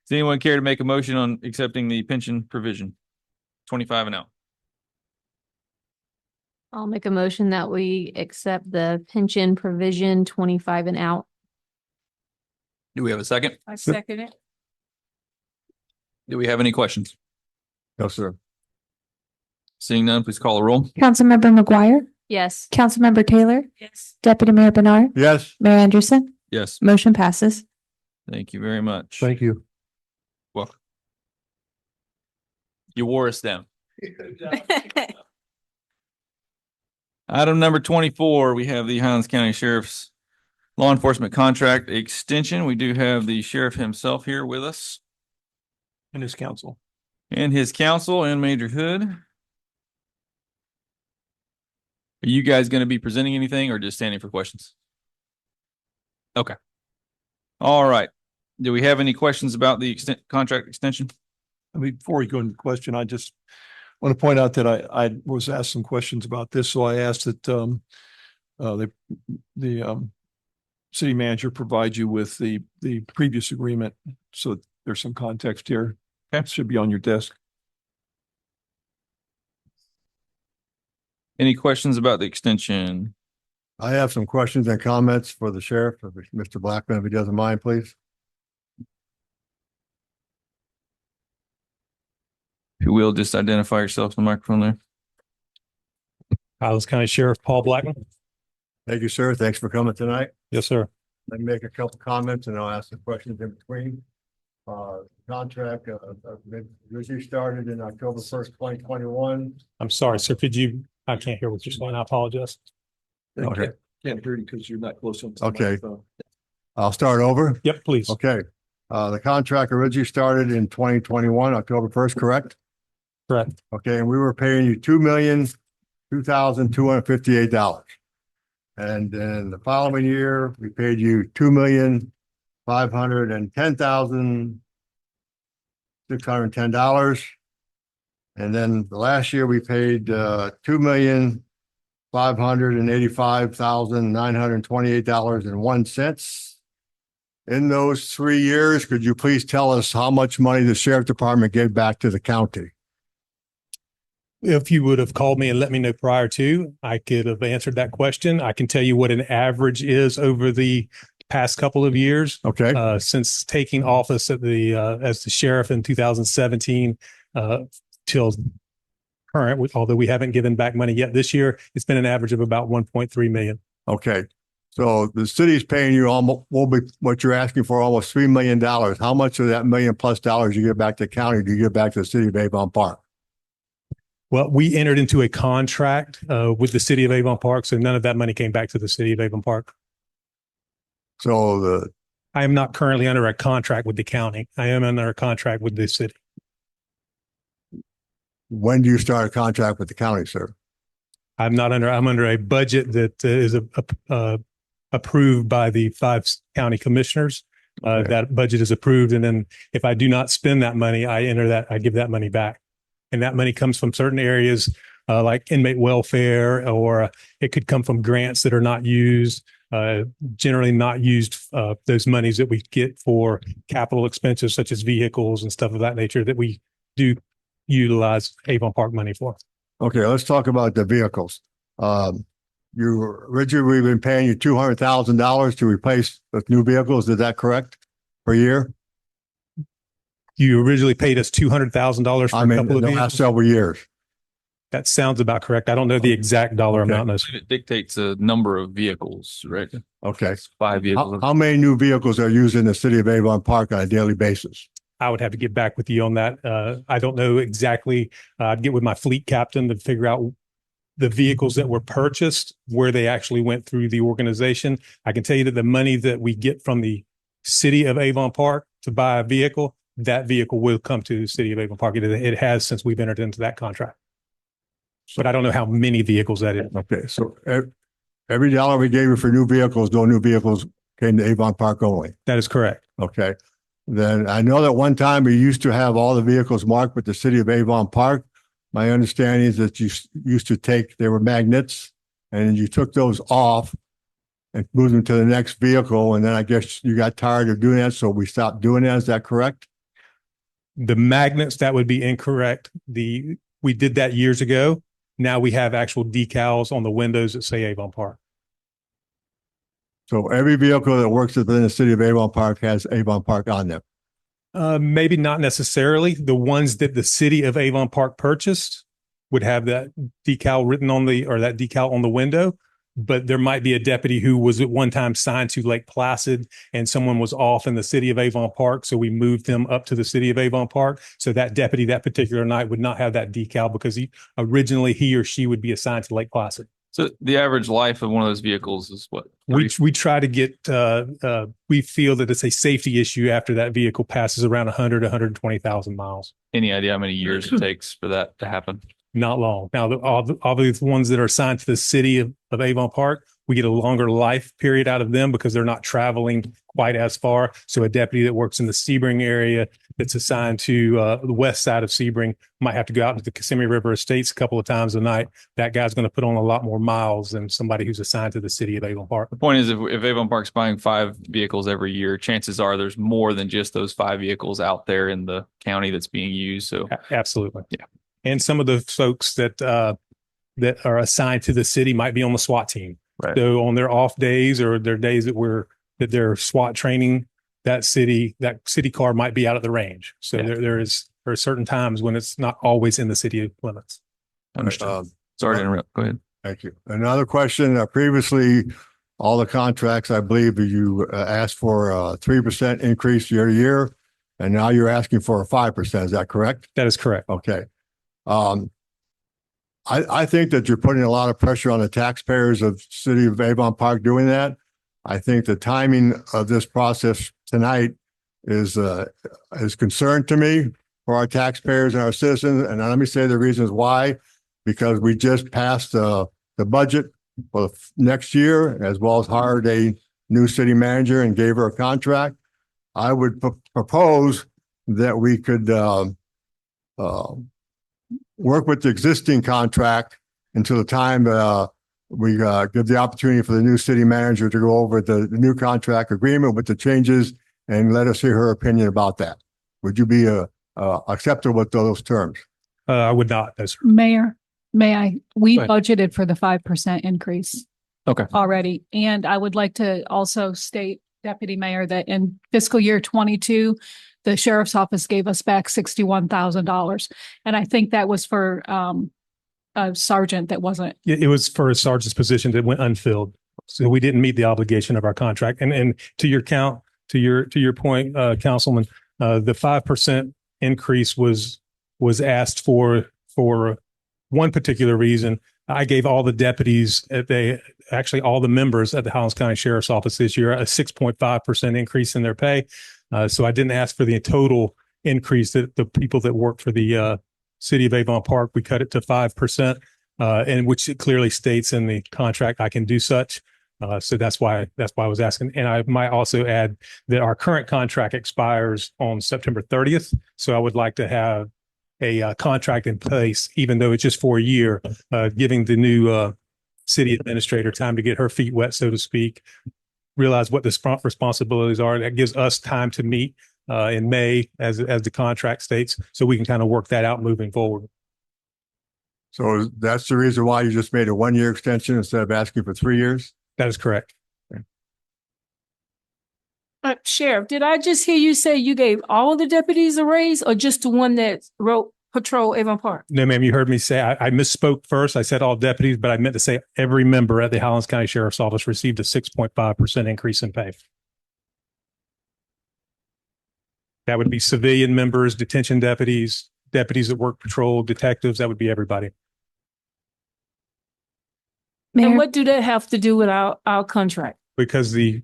Does anyone care to make a motion on accepting the pension provision? 25 and out. I'll make a motion that we accept the pension provision 25 and out. Do we have a second? I second it. Do we have any questions? No, sir. Seeing none, please call the roll. Councilmember McGuire, Yes. Councilmember Taylor, Yes. Deputy Mayor Bernard, Yes. Mayor Anderson, Yes. motion passes. Thank you very much. Thank you. Welcome. You wore us down. Item number 24, we have the Highlands County Sheriff's Law Enforcement Contract Extension. We do have the sheriff himself here with us And his counsel. and his counsel and Major Hood. Are you guys going to be presenting anything or just standing for questions? Okay. All right. Do we have any questions about the contract extension? I mean, before we go into the question, I just want to point out that I was asked some questions about this. So I asked that the city manager provide you with the previous agreement. So there's some context here. Okay. It should be on your desk. Any questions about the extension? I have some questions and comments for the sheriff, Mr. Blackman, if he doesn't mind, please. If you will, just identify yourself on the microphone there. Highlands County Sheriff Paul Blackman. Thank you, sir. Thanks for coming tonight. Yes, sir. Let me make a couple comments and I'll ask some questions in between. Contract usually started in October 1st, 2021. I'm sorry, sir. I can't hear what you're saying. I apologize. Okay. Can't hear you because you're not close enough. Okay. I'll start over. Yep, please. Okay. The contract originally started in 2021, October 1st, correct? Correct. Okay, and we were paying you $2,002,258. And then the following year, we paid you $2,510,610. And then the last year we paid $2,585,928.01. In those 3 years, could you please tell us how much money the sheriff department gave back to the county? If you would have called me and let me know prior to, I could have answered that question. I can tell you what an average is over the past couple of years. Okay, Since taking office at as the sheriff in 2017, till current, although we haven't given back money yet this year, it's been an average of about 1.3 million. okay. So the city's paying you almost, what you're asking for, almost $3 million. How much of that $1 million+ you give back to the county do you give back to the city of Avon Park? Well, we entered into a contract with the city of Avon Park, so none of that money came back to the city of Avon Park. So I am not currently under a contract with the county. I am under a contract with the city. when do you start a contract with the county, sir? I'm under a budget that is approved by the 5 county commissioners. Okay. That budget is approved. And then if I do not spend that money, I give that money back. And that money comes from certain areas like inmate welfare, or it could come from grants that are not used, generally not used, those monies that we get for capital expenses such as vehicles and stuff of that nature that we do utilize Avon Park money for. Okay, let's talk about the vehicles. We've been paying you $200,000 to replace with new vehicles. Is that correct? Per year? You originally paid us $200,000 for I a mean, couple in of the last vehicles. several years. That sounds about correct. I don't know the exact dollar Okay. amount. No, It dictates a number of vehicles, right? Okay. It's 5 vehicles. How many new vehicles are used in the city of Avon Park on a daily basis? I would have to get back with you on that. I don't know exactly. I'd get with my fleet captain to figure out the vehicles that were purchased, where they actually went through the organization. I can tell you that the money that we get from the city of Avon Park to buy a vehicle, that vehicle will come to the city of Avon Park. It has since we've entered into that contract. But I don't know how many vehicles that is. Okay, so every dollar we gave you for new vehicles, no new vehicles came to Avon Park only. That is correct. Okay. Then I know that one time we used to have all the vehicles marked with the city of Avon Park. My understanding is that you used to they were magnets, and you took those off and moved them to the next vehicle. And then I guess you got tired of doing that, so we stopped doing that. Is that correct? The magnets, that would be incorrect. We did that years ago. Now we have actual decals on the windows that say Avon Park. So every vehicle that works within the city of Avon Park has Avon Park on them. Maybe not necessarily. The ones that the city of Avon Park purchased would have that decal written on that decal on the window. But there might be a deputy who was at one time signed to Lake Placid, and someone was off in the city of Avon Park. So we moved them up to the city of Avon Park. So that deputy that particular night would not have that decal because he or she would be assigned to Lake Placid. So the average life of one of those vehicles is what? We try to get, we feel that it's a safety issue after that vehicle passes around 120,000 miles. Any idea how many years it takes for that to happen? Not long. Now, all the ones that are assigned to the city of Avon Park, we get a longer life period out of them because they're not traveling quite as far. So a deputy that works in the Sebring area that's assigned to the west side of Sebring might have to go out into the Kissimmee River Estates a couple of times a night. That guy's going to put on a lot more miles than somebody who's assigned to the city of Avon Park. The point is, if Avon Park's buying 5 vehicles every year, chances are there's more than just those 5 vehicles out there in the county that's being used. So Absolutely. Yeah. And some of the folks that are assigned to the city might be on the SWAT team. Right. So on their off days or their days that they're SWAT training, that city car might be out at the range. So Yeah. there are certain times when it's not always in the city limits. understood. Sorry to interrupt. Go ahead. Thank you. Another question, previously, all the contracts, I believe you asked for a 3% increase year to year, and now you're asking for a 5%. Is that correct? That is correct. Okay. I think that you're putting a lot of pressure on the taxpayers of city of Avon Park doing that. I think the timing of this process tonight is concern to me for our taxpayers and our citizens. And let me say the reasons why, because we just passed the budget for next year, as well as hired a new city manager and gave her a contract. I would propose that we could work with the existing contract until the time we give the opportunity for the new city manager to go over the new contract agreement with the changes and let us hear her opinion about that. Would you be acceptable with those terms? I would not, no, sir. Mayor, may I? We Go ahead. budgeted for the 5% increase Okay. already. And I would like to also state, Deputy Mayor, that in fiscal year 22, the sheriff's office gave us back $61,000. And I think that was for a sergeant that wasn't. It was for a sergeant's position that went unfilled. So we didn't meet the obligation of our contract. And to your point, Councilman, the 5% increase was asked for one particular reason. I gave all the deputies all the members at the Highlands County Sheriff's Office this year a 6.5% increase in their pay. So I didn't ask for the total increase that the people that work for the city of Avon Park. We cut it to 5%, and which it clearly states in the contract I can do such. So that's why I was asking. And I might also add that our current contract expires on September 30th. So I would like to have a contract in place, even though it's just for a year, giving the new city administrator time to get her feet wet, so to speak, realize what the responsibilities are. That gives us time to meet in May, as the contract states, so we can kind of work that out moving forward. So that's the reason why you just made a 1-year extension instead of asking for 3 years? That is correct. Sheriff, did I just hear you say you gave all the deputies a raise or just the one that wrote patrol Avon Park? No, ma'am, you heard me say, I misspoke first. I said all deputies, but I meant to say every member at the Highlands County Sheriff's Office received a 6.5% increase in pay. That would be civilian members, detention deputies, deputies that work patrol, detectives, that would be everybody. And Mayor, what do that have to do with our contract? Because the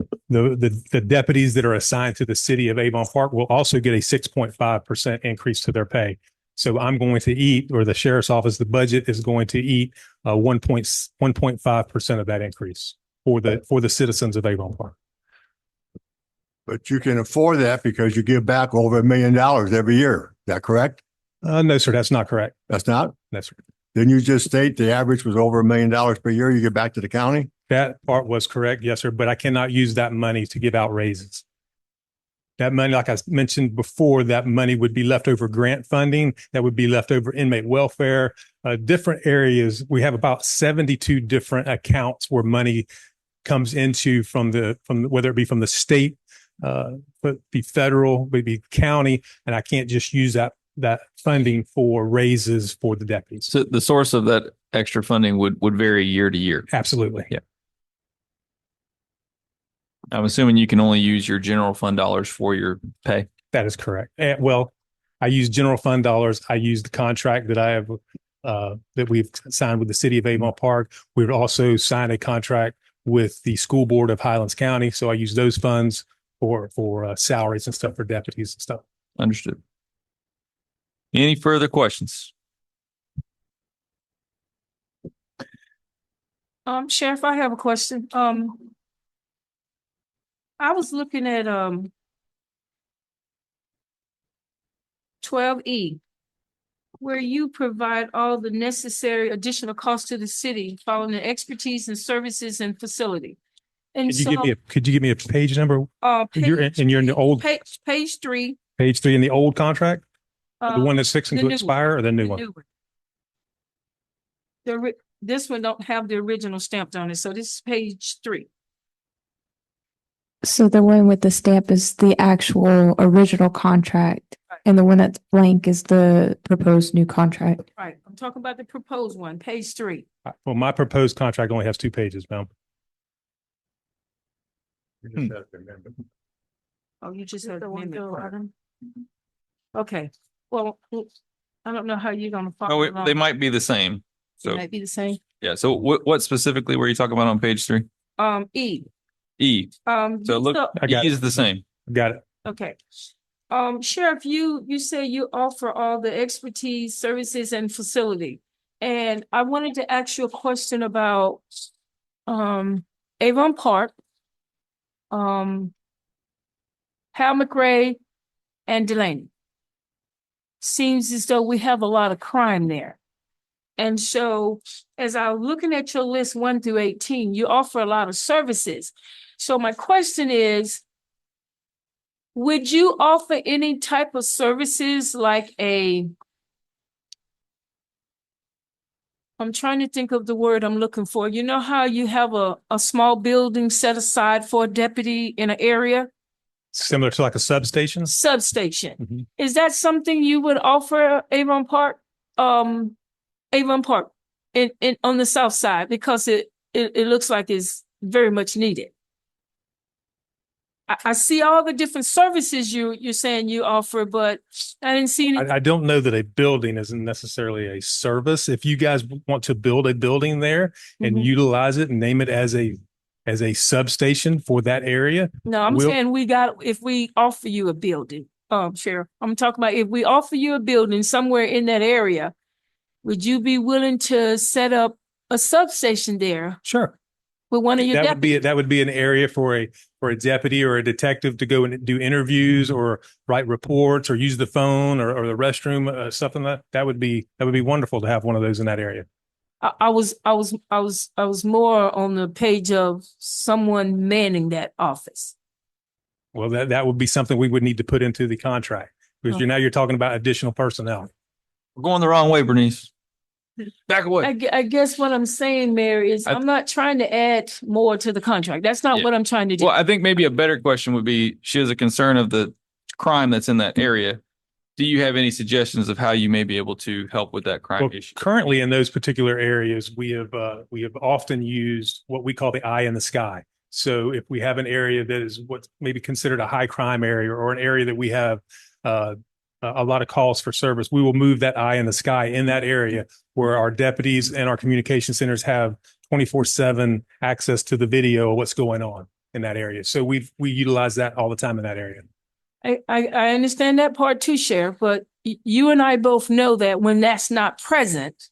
deputies that are assigned to the city of Avon Park will also get a 6.5% increase to their pay. So I'm going to eat, or the sheriff's office, the budget is going to eat 1.5% of that increase for the citizens of Avon Park. But you can afford that because you give back over $1 million every year. Is that correct? No, sir, that's not correct. That's not? That's Didn't you just state the average was over $1 million per year you give back to the county? That part was correct. Yes, sir. But I cannot use that money to give out raises. That money, like I mentioned before, that money would be leftover grant funding. That would be leftover inmate welfare, different areas. We have about 72 different accounts where money comes into from whether it be from the state, but be federal, maybe county, and I can't just use that funding for raises for the deputies. So the source of that extra funding would vary year to year. Absolutely. Yeah. I'm assuming you can only use your general fund dollars for your pay. That is correct. Well, I use general fund dollars. I use the contract that I have, that we've signed with the city of Avon Park. We've also signed a contract with the school board of Highlands County. So I use those funds for salaries and stuff for deputies and stuff. Understood. Any further questions? Sheriff, I have a question. I was looking at 12E, where you provide all the necessary additional costs to the city following the expertise and services and facility. And Could you give me a page number? You're in the old page 3. Page 3 in the old contract? The one that's fixing the to new expire, or the new one? This one don't have the original stamped on it, so this is page 3. so the one with the stamp is the actual original contract, and the one that's blank is the proposed new contract. Right, I'm talking about the proposed one, page 3. Well, my proposed contract only has 2 pages, ma'am. Oh, you just had the amendment part. Okay, well, I don't know how you're gonna follow Oh, along. they might be the same. It So, might be the same. yeah. So what specifically were you talking about on page 3? E. E. So look, I got E it. is the same. Got it. Okay. Sheriff, you say you offer all the expertise, services and facility. And I wanted to ask you a question about Avon Park, Hal McRae and Delaney. Seems as though we have a lot of crime there. And so as I'm looking at your list 1 through 18, you offer a lot of services. So my question is, would you offer any type of services like I'm trying to think of the word I'm looking for. You know how you have a small building set aside for a deputy in an area? Similar to like a substation? Substation. Mhm. Is that something you would offer Avon Park? Avon Park in on the south side, because it looks like it's very much needed. I see all the different services you're saying you offer, but I didn't see any. I don't know that a building isn't necessarily a service. If you guys want to build a building there and Mhm. utilize it and name it as a substation for that area. No, I'm we'll- saying if we offer you a building, Sheriff, I'm talking about if we offer you a building somewhere in that area, would you be willing to set up a substation there Sure. with one of your deputies? That would be an area for a deputy or a detective to go and do interviews or write reports or use the phone or the restroom, something that would be wonderful to have one of those in that area. I was more on the page of someone manning that office. Well, that would be something we would need to put into the contract because you're talking about additional personnel. We're going the wrong way, Bernice. Back away. I guess what I'm saying, Mary, is I'm not trying to add more to the contract. That's not Yeah. what I'm trying to do. Well, I think maybe a better question would be, she has a concern of the crime that's in that area. Do you have any suggestions of how you may be able to help with that crime Well, issue? currently in those particular areas, we have often used what we call the eye in the sky. So if we have an area that is what's maybe considered a high crime area or an area that we have a lot of calls for service, we will move that eye in the sky in that area where our deputies and our communication centers have 24/7 access to the video of what's going on in that area. So we utilize that all the time in that area. I understand that part too, Sheriff, but you and I both know that when that's not present,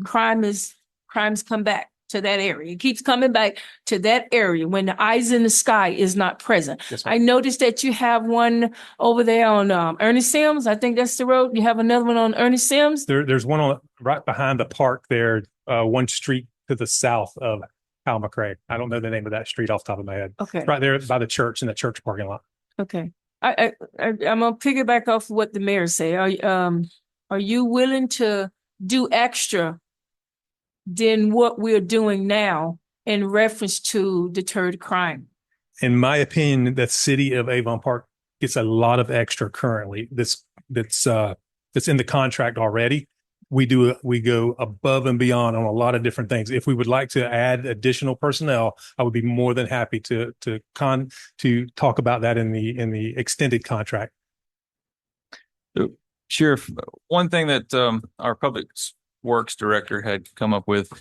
crimes come back to that area. It keeps coming back to that area when the eyes in the sky is not present. Yes, I noticed that you have one over there on Ernest Sims. I think that's the road. You have another one on Ernest Sims. There's one right behind the park there, one street to the south of Hal McRae. I don't know the name of that street off the top of my head. Okay. It's right there by the church in the church parking lot. Okay. I'm gonna piggyback off what the mayor said. Are you willing to do extra than what we're doing now in reference to deterred crime? In my opinion, the city of Avon Park gets a lot of extra currently that's in the contract already. We go above and beyond on a lot of different things. If we would like to add additional personnel, I would be more than happy to talk about that in the extended contract. Sheriff, one thing that our public works director had come up with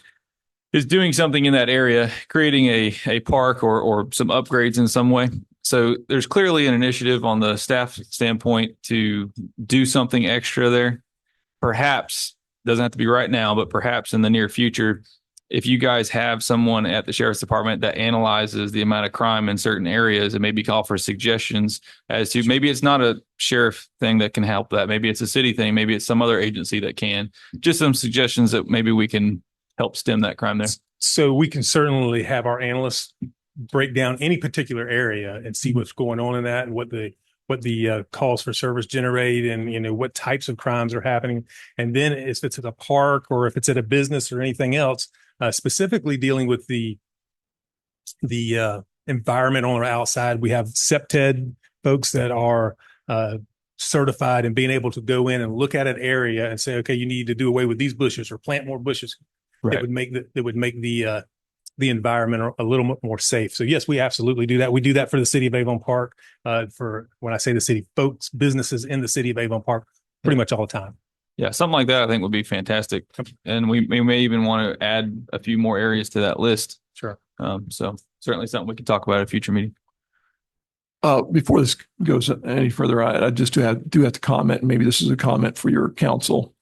is doing something in that area, creating a park or some upgrades in some way. So there's clearly an initiative on the staff standpoint to do something extra there. Perhaps, doesn't have to be right now, but perhaps in the near future, if you guys have someone at the sheriff's department that analyzes the amount of crime in certain areas and maybe call for suggestions as to, maybe it's not a sheriff thing that can help that. Maybe it's a city thing. Maybe it's some other agency that can. Just some suggestions that maybe we can help stem that crime there. So we can certainly have our analysts break down any particular area and see what's going on in that and what the calls for service generate and what types of crimes are happening. And then if it's at a park or if it's at a business or anything else, specifically dealing with the environment on or outside, we have SEPTED folks that are certified in being able to go in and look at an area and say, okay, you need to do away with these bushes or plant more bushes. Right. It would make the environment a little more safe. So yes, we absolutely do that. We do that for the city of Avon Park. For when I say the city, folks, businesses in the city of Avon Park, pretty much all the time. Yeah, something like that I think would be fantastic. And we may even want to add a few more areas to that list. Sure. So certainly something we can talk about at a future meeting. Before this goes any further, I just do have to comment, and maybe this is a comment for your council.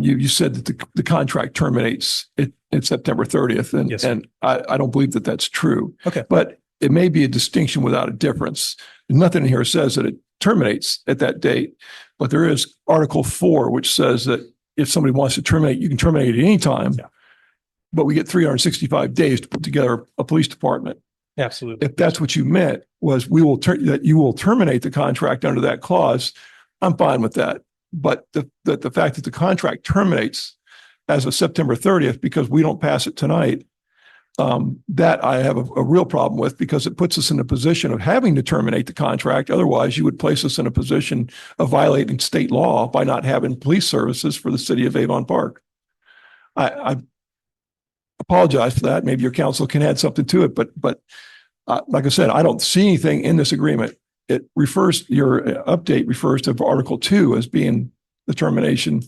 You said that the contract terminates in September 30th, Yes, sir. and I don't believe that that's true. Okay. But it may be a distinction without a difference. Nothing in here says that it terminates at that date, but there is Article 4, which says that if somebody wants to terminate, you can terminate at any time. Yeah. But we get 365 days to put together a police department. Absolutely. If that's what you meant, was that you will terminate the contract under that clause, I'm fine with that. But the fact that the contract terminates as of September 30th because we don't pass it tonight, that I have a real problem with, because it puts us in a position of having to terminate the contract. Otherwise, you would place us in a position of violating state law by not having police services for the city of Avon Park. I apologize for that. Maybe your council can add something to it, but like I said, I don't see anything in this agreement. It refers, your update refers to Article 2 as being the termination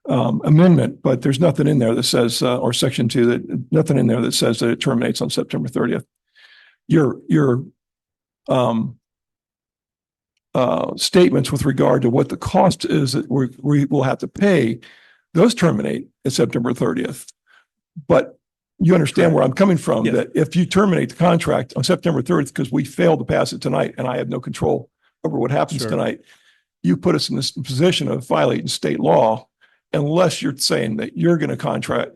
amendment, but there's nothing in there that says, or Section 2, that nothing in there that says that it terminates on September 30th. Your statements with regard to what the cost is that we will have to pay, those terminate at September 30th. But you understand where I'm coming from, Yes. that if you terminate the contract on September 30th because we failed to pass it tonight and I have no control over what happens Sure. tonight, you put us in this position of violating state law, unless you're saying that you're going to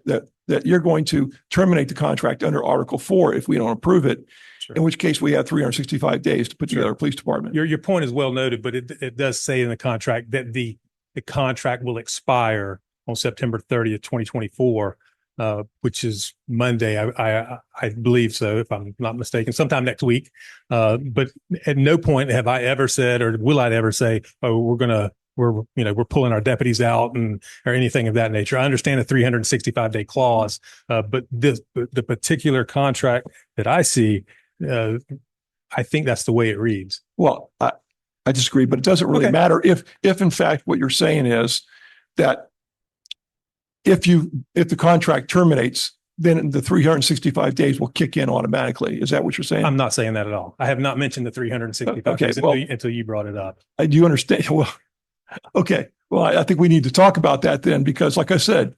that you're going to terminate the contract under Article 4 if we don't approve it, Sure. in which case we have 365 days to put Sure. together a police department. Your point is well noted, but it does say in the contract that the contract will expire on September 30th, 2024, which is Monday. I believe so, if I'm not mistaken, sometime next week. But at no point have I ever said, or will I ever say, oh, we're pulling our deputies out or anything of that nature. I understand a 365-day clause, but the particular contract that I see, I think that's the way it reads. Well, I disagree, but it doesn't really Okay. matter if in fact what you're saying is that if the contract terminates, then the 365 days will kick in automatically. Is that what you're saying? I'm not saying that at all. I have not mentioned the 365 Okay, days well- until you brought it up. Do you understand? Well, okay. Well, I think we need to talk about that then, because like I said,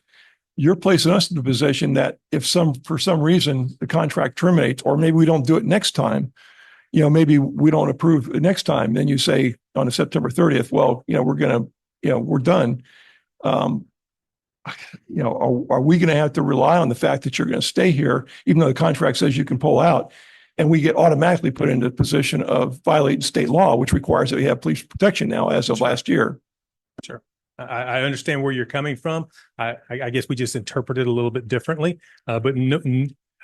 you're placing us in the position that if for some reason the contract terminates, or maybe we don't do it next time, maybe we don't approve it next time, then you say on September 30th, well, we're done. Are we going to have to rely on the fact that you're going to stay here, even though the contract says you can pull out, and we get automatically put into the position of violating state law, which requires that we have police protection now as of last year? Sure. I understand where you're coming from. I guess we just interpret it a little bit differently, but no,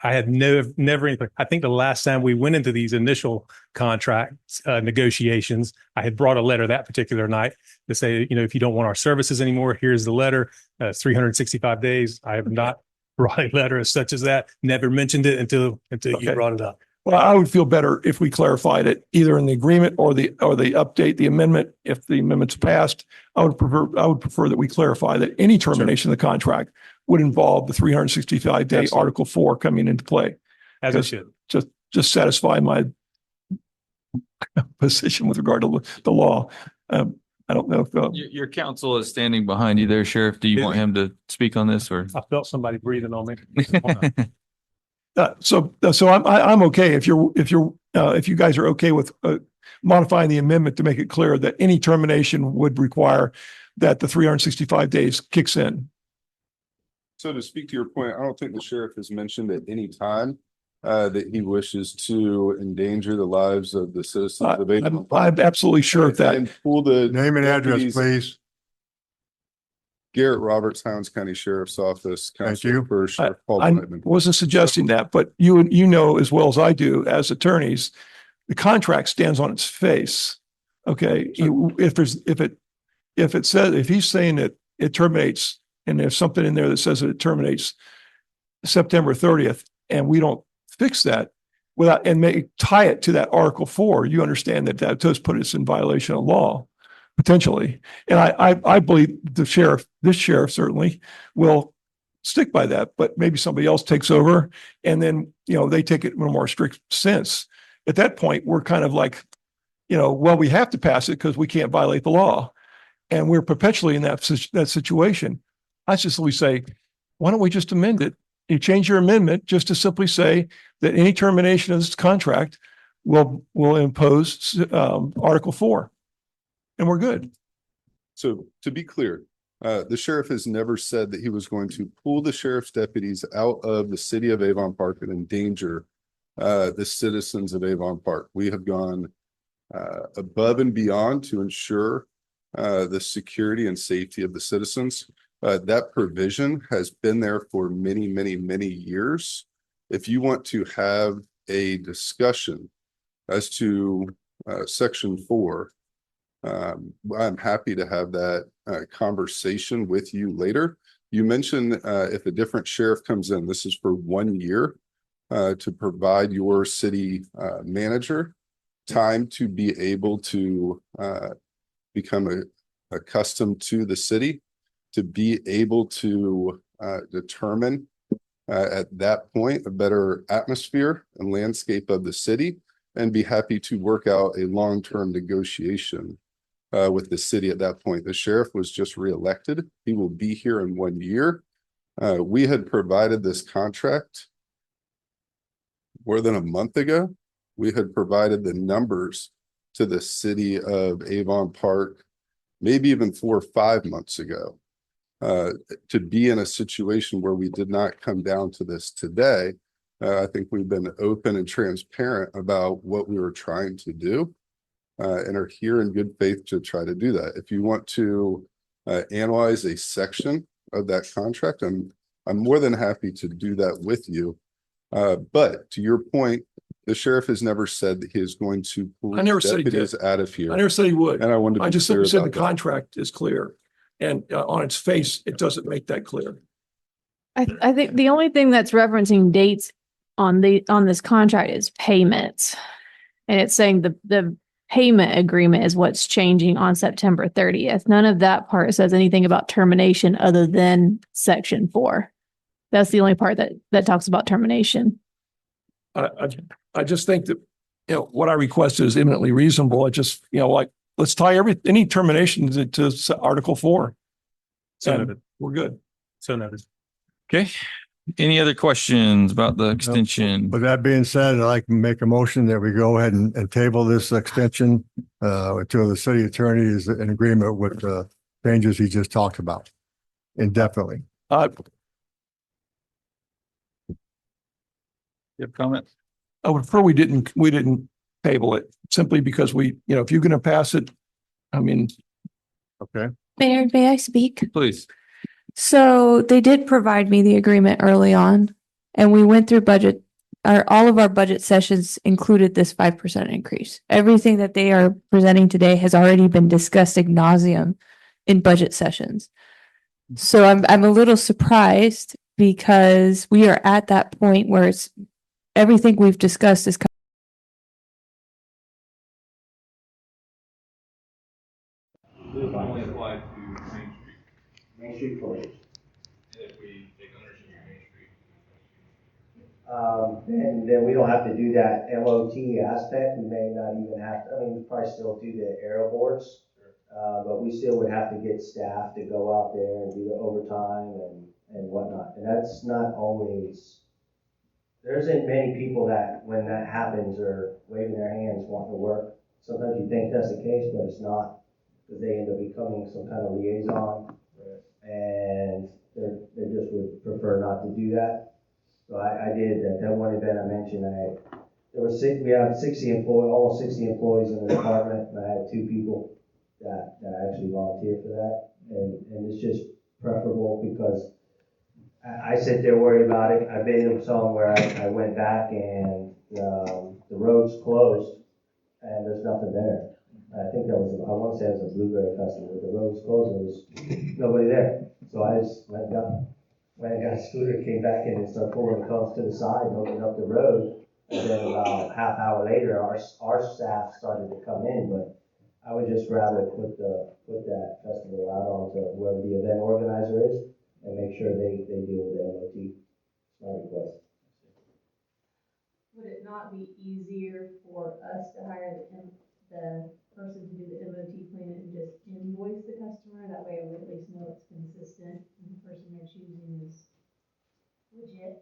I had never anything. I think the last time we went into these initial contracts negotiations, I had brought a letter that particular night to say, if you don't want our services anymore, here's the letter. 365 days. I have not brought a letter as such as that. Never mentioned it until you Okay. brought it up. Well, I would feel better if we clarified it either in the agreement or the update, the amendment. If the amendment's passed, I would prefer that we clarify that any termination of the contract would involve the 365-day Absolutely. Article 4 coming into play. As it Because- should. Just satisfy my position with regard to the law. I don't know if, Your counsel is standing behind you there, Sheriff. Do you Is want it? him to speak on this or? I felt somebody breathing on me. so I'm okay if you guys are okay with modifying the amendment to make it clear that any termination would require that the 365 days kicks in. So to speak to your point, I don't think the sheriff has mentioned at any time that he wishes to endanger the lives of the citizens of Avon. I'm absolutely sure of that. And pull the Name and address, deputies- please. Garrett Roberts, Howns County Sheriff's Office. Thank you. Counsel for Sheriff Paul I Whitman. wasn't suggesting that, but you know as well as I do as attorneys, the contract stands on its face. Okay, if he's saying that it terminates, and there's something in there that says that it terminates September 30th, and we don't fix that tie it to that Article 4, you understand that does put us in violation of law, potentially. And I believe this sheriff certainly will stick by that, but maybe somebody else takes over and then, they take it in a more strict sense. At that point, we're kind of like well, we have to pass it because we can't violate the law. And we're perpetually in that situation. I just simply say, why don't we just amend it? You change your amendment just to simply say that any termination of this contract will impose Article 4. And we're good. So to be clear, the sheriff has never said that he was going to pull the sheriff's deputies out of the city of Avon Park and endanger the citizens of Avon Park. We have gone above and beyond to ensure the security and safety of the citizens. That provision has been there for many, many, many years. If you want to have a discussion as to Section 4, I'm happy to have that conversation with you later. You mentioned if a different sheriff comes in, this is for 1 year to provide your city manager time to be able to become accustomed to the city, to be able to determine at that point a better atmosphere and landscape of the city, and be happy to work out a long-term negotiation with the city at that point. The sheriff was just reelected. He will be here in 1 year. We had provided this contract more than a month ago. We had provided the numbers to the city of Avon Park, maybe even 4 or 5 months ago. To be in a situation where we did not come down to this today, I think we've been open and transparent about what we were trying to do, and are here in good faith to try to do that. If you want to analyze a section of that contract, I'm more than happy to do that with you. But to your point, the sheriff has never said that he is going to pull I never said he did. deputies out of here. I never said he would. And I wanted to I be just clear simply said the about that. contract is clear. And on its face, it doesn't make that clear. I think the only thing that's referencing dates on this contract is payments. And it's saying the payment agreement is what's changing on September 30th. None of that part says anything about termination other than Section 4. That's the only part that talks about termination. I just think that, what I requested is eminently reasonable. I just, let's tie any termination to Article 4. So And noted. we're good. So noted. Okay. Any other questions about the extension? With that being said, I'd like to make a motion that we go ahead and table this extension until the city attorney is in agreement with the changes he just talked about indefinitely. You have comment? I would prefer we didn't table it simply because if you're going to pass it, Okay. Mayor, may I speak? Please. So they did provide me the agreement early on, and we went through all of our budget sessions included this 5% increase. Everything that they are presenting today has already been discussed ad nauseum in budget sessions. So I'm a little surprised because we are at that point where it's everything we've discussed is Only apply to Main Street. Main Street closures. And if we take ownership of Main Street. Then we don't have to do that MOT aspect. We may not even have, we probably still do the aerial boards. But we still would have to get staff to go out there and do the overtime and whatnot. And that's not always, there isn't many people that when that happens are waving their hands wanting to work. Sometimes you think that's the case, but it's not, because they end up becoming some kind of liaison. And they just would prefer not to do that. So I did that one event I mentioned. We have 60 employees, almost 60 employees in the department, and I had 2 people that actually volunteer for that. And it's just preferable because I sit there worried about it. I've been in some where I went back and the road's closed and there's nothing there. I think I want to say it was a blueberry festival. The road's closed and there was nobody there. So I just went and got a scooter, came back in and started pulling the cones to the side and opening up the road. And then about a half hour later, our staff started to come in, but I would just rather put that festival out onto whoever the event organizer is and make sure they deal with the MOT. My request. Would it not be easier for us to hire the person to do the MOT plan and just invoice the customer? That way we at least know it's consistent and the person they're choosing is legit.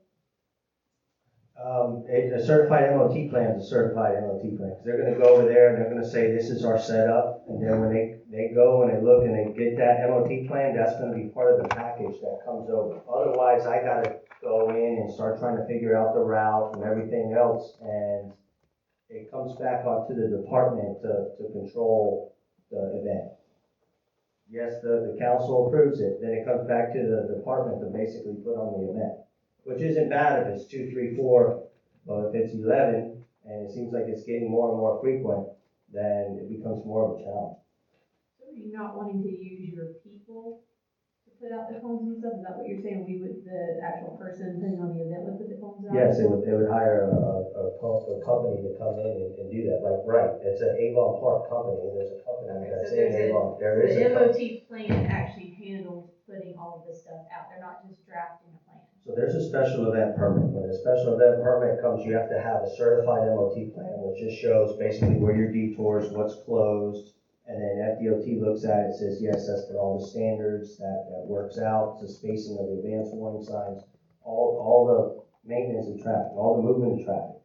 A certified MOT plan is a certified MOT plan, because they're gonna go over there and they're gonna say, this is our setup, and then when they go and they look and they get that MOT plan, that's gonna be part of the package that comes over. Otherwise, I gotta go in and start trying to figure out the route and everything else, and it comes back onto the department to control the event. Yes, the council approves it, then it comes back to the department to basically put on the event. Which isn't bad if it's 2, 3, 4, but if it's 11, and it seems like it's getting more and more frequent, then it becomes more of a challenge. So are you not wanting to use your people to put out the cones and stuff? Is that what you're saying? We would, the actual person putting on the event would put the cones out? Yes, they would hire a company to come in and do that, like, right, it's an Avon Park company, and there's a company that's So in there's Avon. There is the a MOT plan actually handles putting all of this stuff out. They're not just drafting a plan. So there's a special event permit. When a special event permit comes, you have to have a certified MOT plan, which just shows basically where your detours, what's closed. And then FDOT looks at it, says, yes, that's for all the standards, that works out, the spacing of the advanced warning signs, all the maintenance of traffic, all the movement of traffic.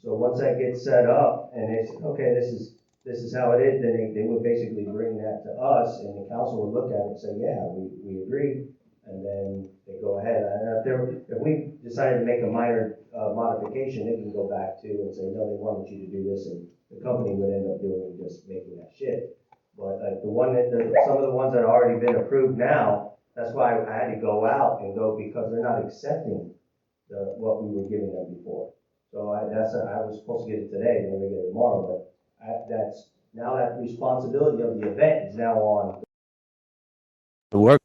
So once that gets set up and they say, okay, this is how it is, then they would basically bring that to us and the council would look at it and say, yeah, we agree. And then they go ahead. And if we decided to make a minor modification, they can go back to and say, no, they wanted you to do this, and the company would end up doing just making that shit. But like some of the ones that have already been approved now, that's why I had to go out and go, because they're not accepting what we were giving them before. So I was supposed to get it today, and then we get it tomorrow. But that's now that responsibility of the event is now on the work.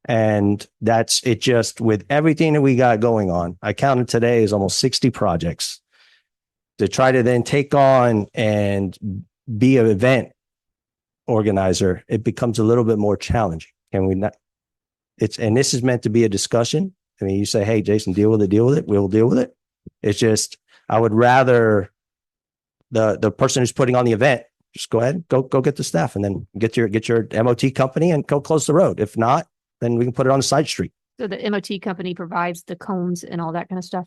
And that's it. Just with everything that we got going on, I counted today is almost 60 projects to try to then take on and be an event organizer. It becomes a little bit more challenging. Can we not? And this is meant to be a discussion. I mean, you say, hey, Jason, deal with it. We'll deal with it. It's just, I would rather the person who's putting on the event, just go ahead, go get the staff and then get your MOT company and go close the road. If not, then we can put it on the side street. So the MOT company provides the cones and all that kind of stuff?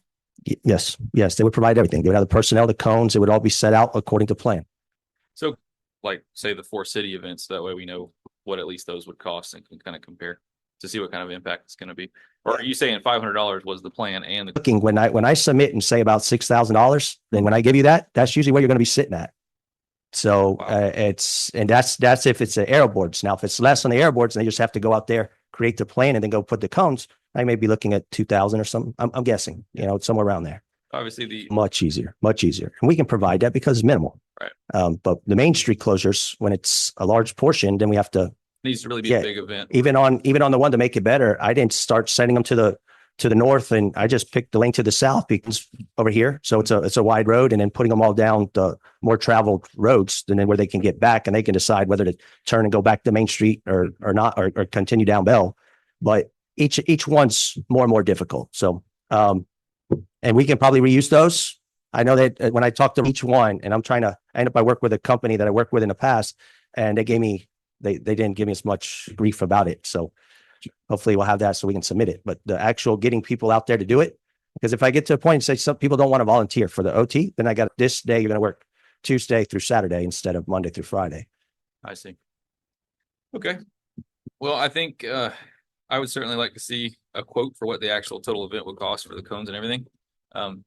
Yes, they would provide everything. They would have the personnel, the cones. It would all be set out according to plan. So like say the 4 city events, that way we know what at least those would cost and can kind of compare to see what kind of impact it's going to be. Or are you saying $500 was the plan and the Looking when I submit and say about $6,000, then when I give you that, that's usually where you're going to be sitting at. So that's if it's the airboards. Now, if it's less on the airboards, and they just have to go out there, create the plan, and then go put the cones, I may be looking at 2,000 or something. I'm guessing, somewhere around there. obviously Much easier. And we can provide that because it's minimal. Right. But the main street closures, when it's a large portion, then we have to, needs to really be a big event. even on the one to make it better, I didn't start sending them to the north, and I just picked the lane to the south because over here. So it's a wide road, and then putting them all down the more traveled roads, and then where they can get back and they can decide whether to turn and go back to Main Street or not, or continue down Bell. But each one's more and more difficult. So, and we can probably reuse those. I know that when I talk to each one, and I end up, I work with a company that I worked with in the past, and they didn't give me as much grief about it. So hopefully we'll have that so we can submit it. But the actual getting people out there to do it, because if I get to a point and say some people don't want to volunteer for the OT, then I got this day, you're going to work Tuesday through Saturday instead of Monday through Friday. I see. Okay. Well, I think I would certainly like to see a quote for what the actual total event would cost for the cones and everything.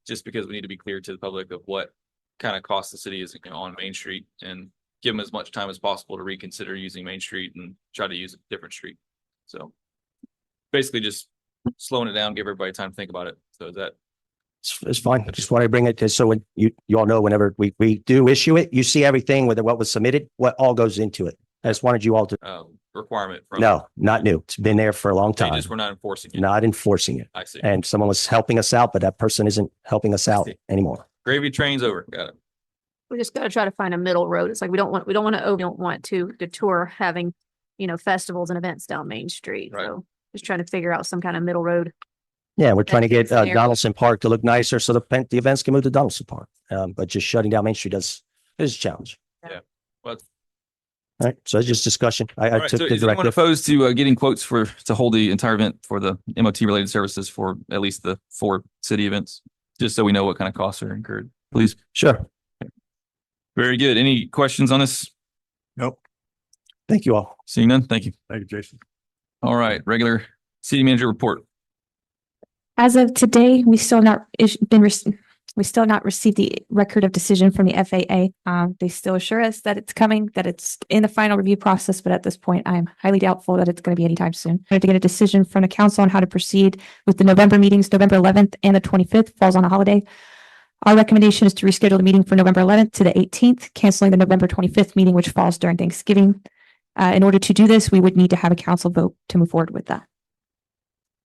Just because we need to be clear to the public of what kind of cost the city is on Main Street, and give them as much time as possible to reconsider using Main Street and try to use a different street. So basically just slowing it down, give everybody time to think about it. So is that? It's fine. Just want to bring it to, so when you all know, whenever we do issue it, you see everything with what was submitted, what all goes into it. I just wanted you all to. Requirement from. No, not new. It's been there for a long time. We're not enforcing it. Not enforcing it. I see. And someone was helping us out, but that person isn't helping us out anymore. Gravy train's over. Got it. We just got to try to find a middle road. It's like we don't want to detour having, festivals and events down Main Street. Right. So just trying to figure out some kind of middle road. Yeah, we're trying to get That's fair. Donaldson Park to look nicer so the events can move to Donaldson Park. But just shutting down Main Street It's a challenge. Well, All right. So it's just discussion. all I right, took so the is anyone directive. opposed to getting quotes to hold the entire event for the MOT related services for at least the 4 city events? Just so we know what kind of costs are incurred, please. Sure. Very good. Any questions on this? Nope. Thank you all. Seeing none, thank you. Thank you, Jason. All right, regular city manager report. As of today, we still not received the record of decision from the FAA. They still assure us that it's coming, that it's in the final review process, but at this point, I'm highly doubtful that it's going to be anytime soon. I have to get a decision from the council on how to proceed with the November meetings. November 11th and the 25th falls on a holiday. Our recommendation is to reschedule the meeting for November 11th to the 18th, canceling the November 25th meeting, which falls during Thanksgiving. In order to do this, we would need to have a council vote to move forward with that.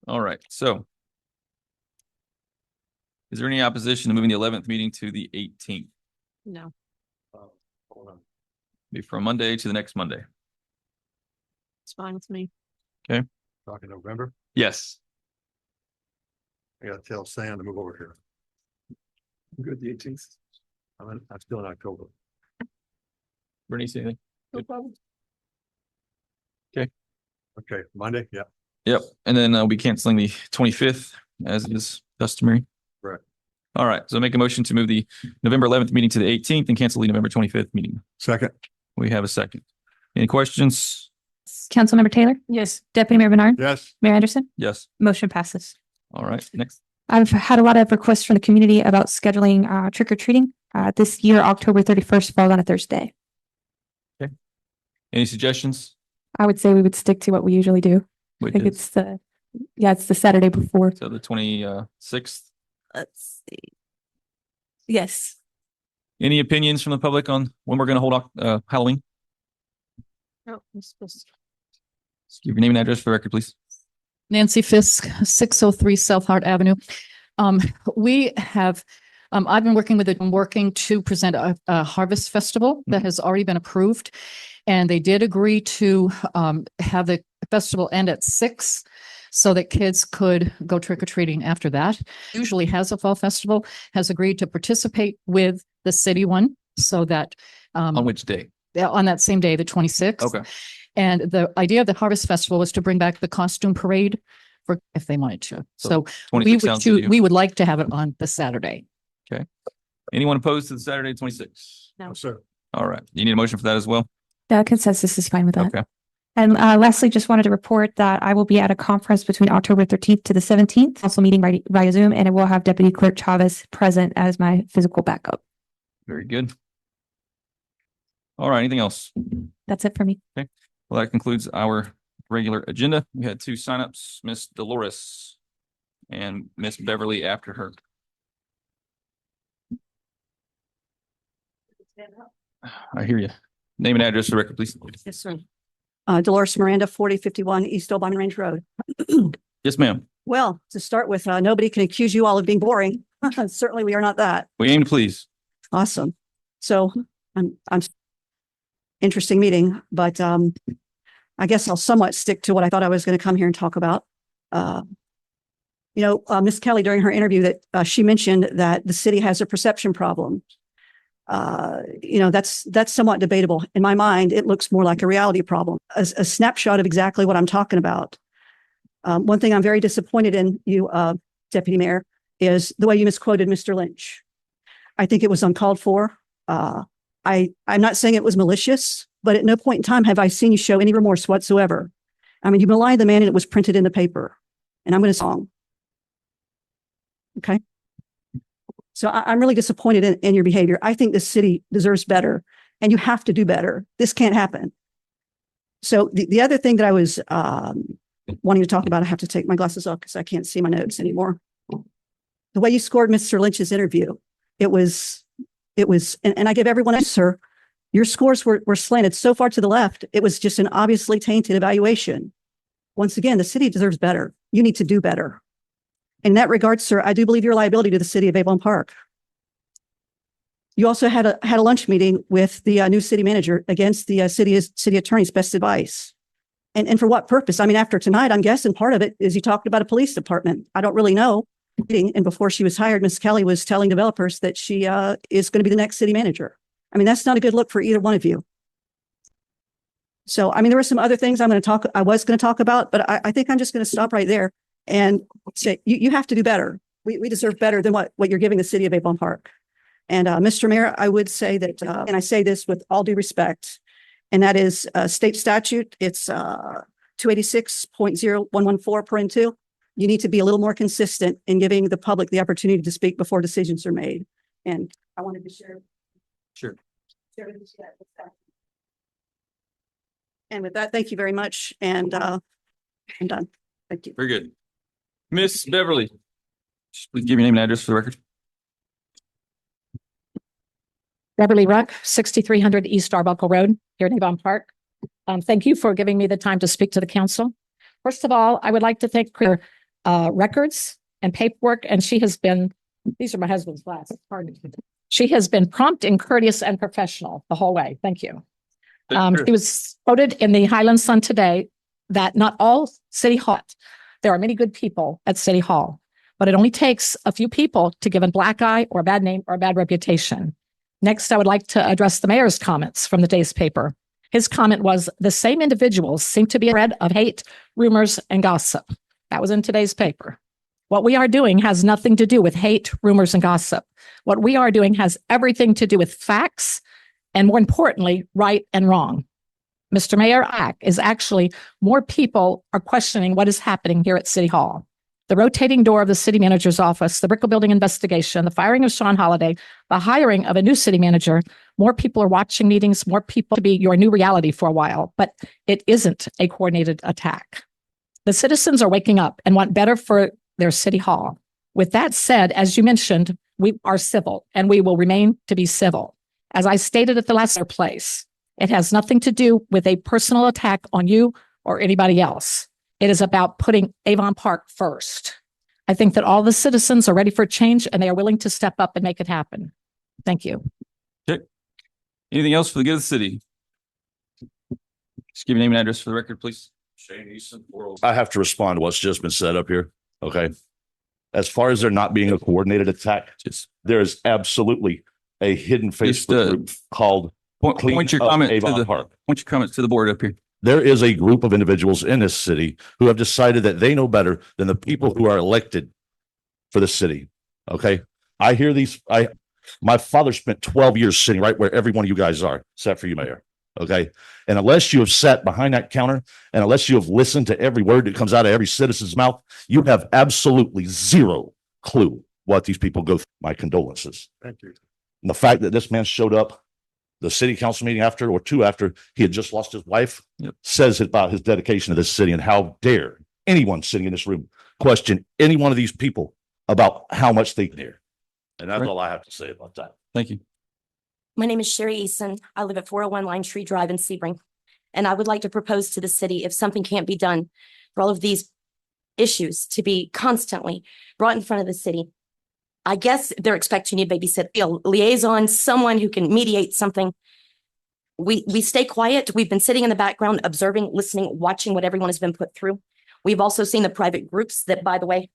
All right, so is there any opposition to moving the 11th meeting to the 18th? No. Hold on. Be from Monday to the next Monday. It's fine with me. Talking November. Yes. I gotta tell Sam to move over here. Good, the 18th. I'm still in October. Bernice, anything? No problem. Okay, Monday, yeah. Yep, and then we'll be canceling the 25th as is customary. Right. All right, so make a motion to move the November 11th meeting to the 18th and cancel the November 25th meeting. Second. We have a second. Any questions? Councilmember Taylor, Yes. Deputy Mayor Bernard, Yes. Mayor Anderson, Yes. motion passes. All right, next. I've had a lot of requests from the community about scheduling trick or treating. This year, October 31st falls on a Thursday. Any suggestions? I would say we would stick to what we usually do. I Which think is, it's the Saturday before. so the 26th. Let's see. Yes. Any opinions from the public on when we're going to hold Halloween? No, I'm supposed to. Give your name and address for the record, please. Nancy Fisk, 603 South Hart Avenue. We have, I've been working working to present a harvest festival that has already been approved. And they did agree to have the festival end at 6 so that kids could go trick or treating after that. Usually has a fall festival, has agreed to participate with the city one so that On which day? on that same day, the 26th. Okay. And the idea of the Harvest Festival was to bring back the costume parade for if they wanted to. So 26 sounds good to you. we would like to have it on the Saturday. Anyone opposed to the Saturday 26th? No. Sir. All right. You need a motion for that as well? The consensus is fine with that. Okay. And lastly, just wanted to report that I will be at a conference between October 13th to the 17th, council meeting via Zoom, and it will have Deputy Clerk Chavez present as my physical backup. Very good. All right. Anything else? That's it for me. Well, that concludes our regular agenda. We had 2 signups, Miss Dolores and Miss Beverly after her. I hear you. Name and address for the record, please. Yes, sir. Dolores Miranda, 4051 East Old Diamond Range Road. Yes, ma'am. Well, to start with, nobody can accuse you all of being boring. Certainly, we are not that. We aim to please. Awesome. So I'm interesting meeting, but I guess I'll somewhat stick to what I thought I was going to come here and talk about. Miss Kelly, during her interview that she mentioned that the city has a perception problem. That's somewhat debatable. In my mind, it looks more like a reality problem, a snapshot of exactly what I'm talking about. One thing I'm very disappointed in you, Deputy Mayor, is the way you misquoted Mr. Lynch. I think it was uncalled for. I'm not saying it was malicious, but at no point in time have I seen you show any remorse whatsoever. I mean, you maligned the man and it was printed in the paper, and I'm going to song. Okay. So I'm really disappointed in your behavior. I think this city deserves better, and you have to do better. This can't happen. So the other thing that I was wanting to talk about, I have to take my glasses off because I can't see my notes anymore. The way you scored Mr. Lynch's interview, it was, and I give everyone else, sir, your scores were slanted so far to the left. It was just an obviously tainted evaluation. Once again, the city deserves better. You need to do better. In that regard, sir, I do believe you're a liability to the city of Avon Park. You also had a lunch meeting with the new city manager against the city attorney's best advice. And for what purpose? I mean, after tonight, I'm guessing part of it is you talked about a police department. I don't really know. And before she was hired, Ms. Kelly was telling developers that she is going to be the next city manager. I mean, that's not a good look for either one of you. So, I mean, there were some other things I was going to talk about, but I think I'm just going to stop right there and say, you have to do better. We deserve better than what you're giving the city of Avon Park. And, Mr. Mayor, I would say that, and I say this with all due respect, and that is state statute. It's 286.0114 You need to be a little more consistent in giving the public the opportunity to speak before decisions are made. And I wanted to share. Sure. share with you that. And with that, thank you very much. And I'm done. Thank you. Very good. Miss Beverly, just please give your name and address for the record. Beverly Ruck, 6300 East Arbuckle Road, here in Avon Park. Thank you for giving me the time to speak to the council. First of all, I would like to thank her records and paperwork, and she has been, these are my husband's glasses, pardon me. She has been prompt and courteous and professional the whole way. Thank you. It was quoted in the Highland Sun today that not all City Hall, there are many good people at City Hall, but it only takes a few people to give a black eye or a bad name or a bad reputation. Next, I would like to address the mayor's comments from the day's paper. His comment was, the same individuals seem to be spread of hate, rumors, and gossip. That was in today's paper. What we are doing has nothing to do with hate, rumors, and gossip. What we are doing has everything to do with facts, and more importantly, right and wrong. Mr. Mayor, is actually more people are questioning what is happening here at City Hall. The rotating door of the city manager's office, the Brickell Building investigation, the firing of Sean Holliday, the hiring of a new city manager. More people are watching meetings, more people to be your new reality for a while, but it isn't a coordinated attack. The citizens are waking up and want better for their City Hall. With that said, as you mentioned, we are civil and we will remain to be civil. As I stated at the last place, it has nothing to do with a personal attack on you or anybody else. It is about putting Avon Park first. I think that all the citizens are ready for change and they are willing to step up and make it happen. Thank you. Okay. Anything else for the good of the city? Just give your name and address for the record, please. Shane Easton, I have to respond to what's just been said up here. Okay. As far as there not being a coordinated attack, there is absolutely a hidden Facebook group called Point your comment to the Park. Point your comments to the board up here. There is a group of individuals in this city who have decided that they know better than the people who are elected for the city. Okay. I hear these. My father spent 12 years sitting right where every one of you guys are, except for you, Mayor. Okay. And unless you have sat behind that counter and unless you have listened to every word that comes out of every citizen's mouth, you have absolutely zero clue what these people go through. My condolences. Thank you. And the fact that this man showed up the city council meeting after or two after he had just lost his wife says about his dedication to this city. And how dare anyone sitting in this room question any one of these people about how much they care. And that's all I have to say about that. Thank you. My name is Sherry Eason. I live at 401 Lime Tree Drive in Sebring. And I would like to propose to the city, if something can't be done for all of these issues to be constantly brought in front of the city. I guess they're expecting you to babysit a liaison, someone who can mediate something. We stay quiet. We've been sitting in the background, observing, listening, watching what everyone has been put through. We've also seen the private groups that, by the way,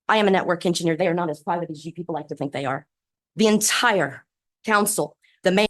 I am a network engineer. They are not as private as you people like to think they are. The entire council, the mayor,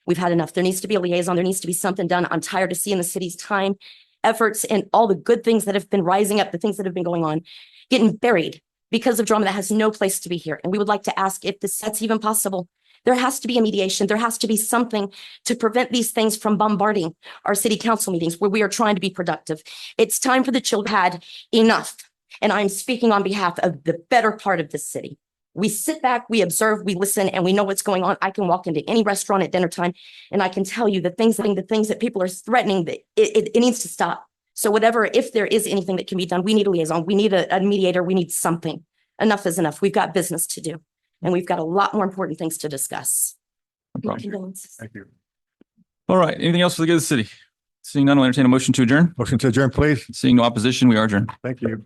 we've had enough. There needs to be a liaison. There needs to be something done. I'm tired of seeing the city's time, efforts, and all the good things that have been rising up, the things that have been going on, getting buried because of drama that has no place to be here. And we would like to ask if that's even possible. There has to be a mediation. There has to be something to prevent these things from bombarding our city council meetings where we are trying to be productive. It's time for the children had enough. And I'm speaking on behalf of the better part of this city. We sit back, we observe, we listen, and we know what's going on. I can walk into any restaurant at dinner time and I can tell you the things that people are threatening, that it needs to stop. So whatever, if there is anything that can be done, we need a liaison, we need a mediator, we need something. Enough is enough. We've got business to do and we've got a lot more important things to discuss. Thank you. All right. Anything else for the good of the city? Seeing none, I'll entertain a motion to adjourn. Motion to adjourn, please. Seeing no opposition, we are adjourned. Thank you.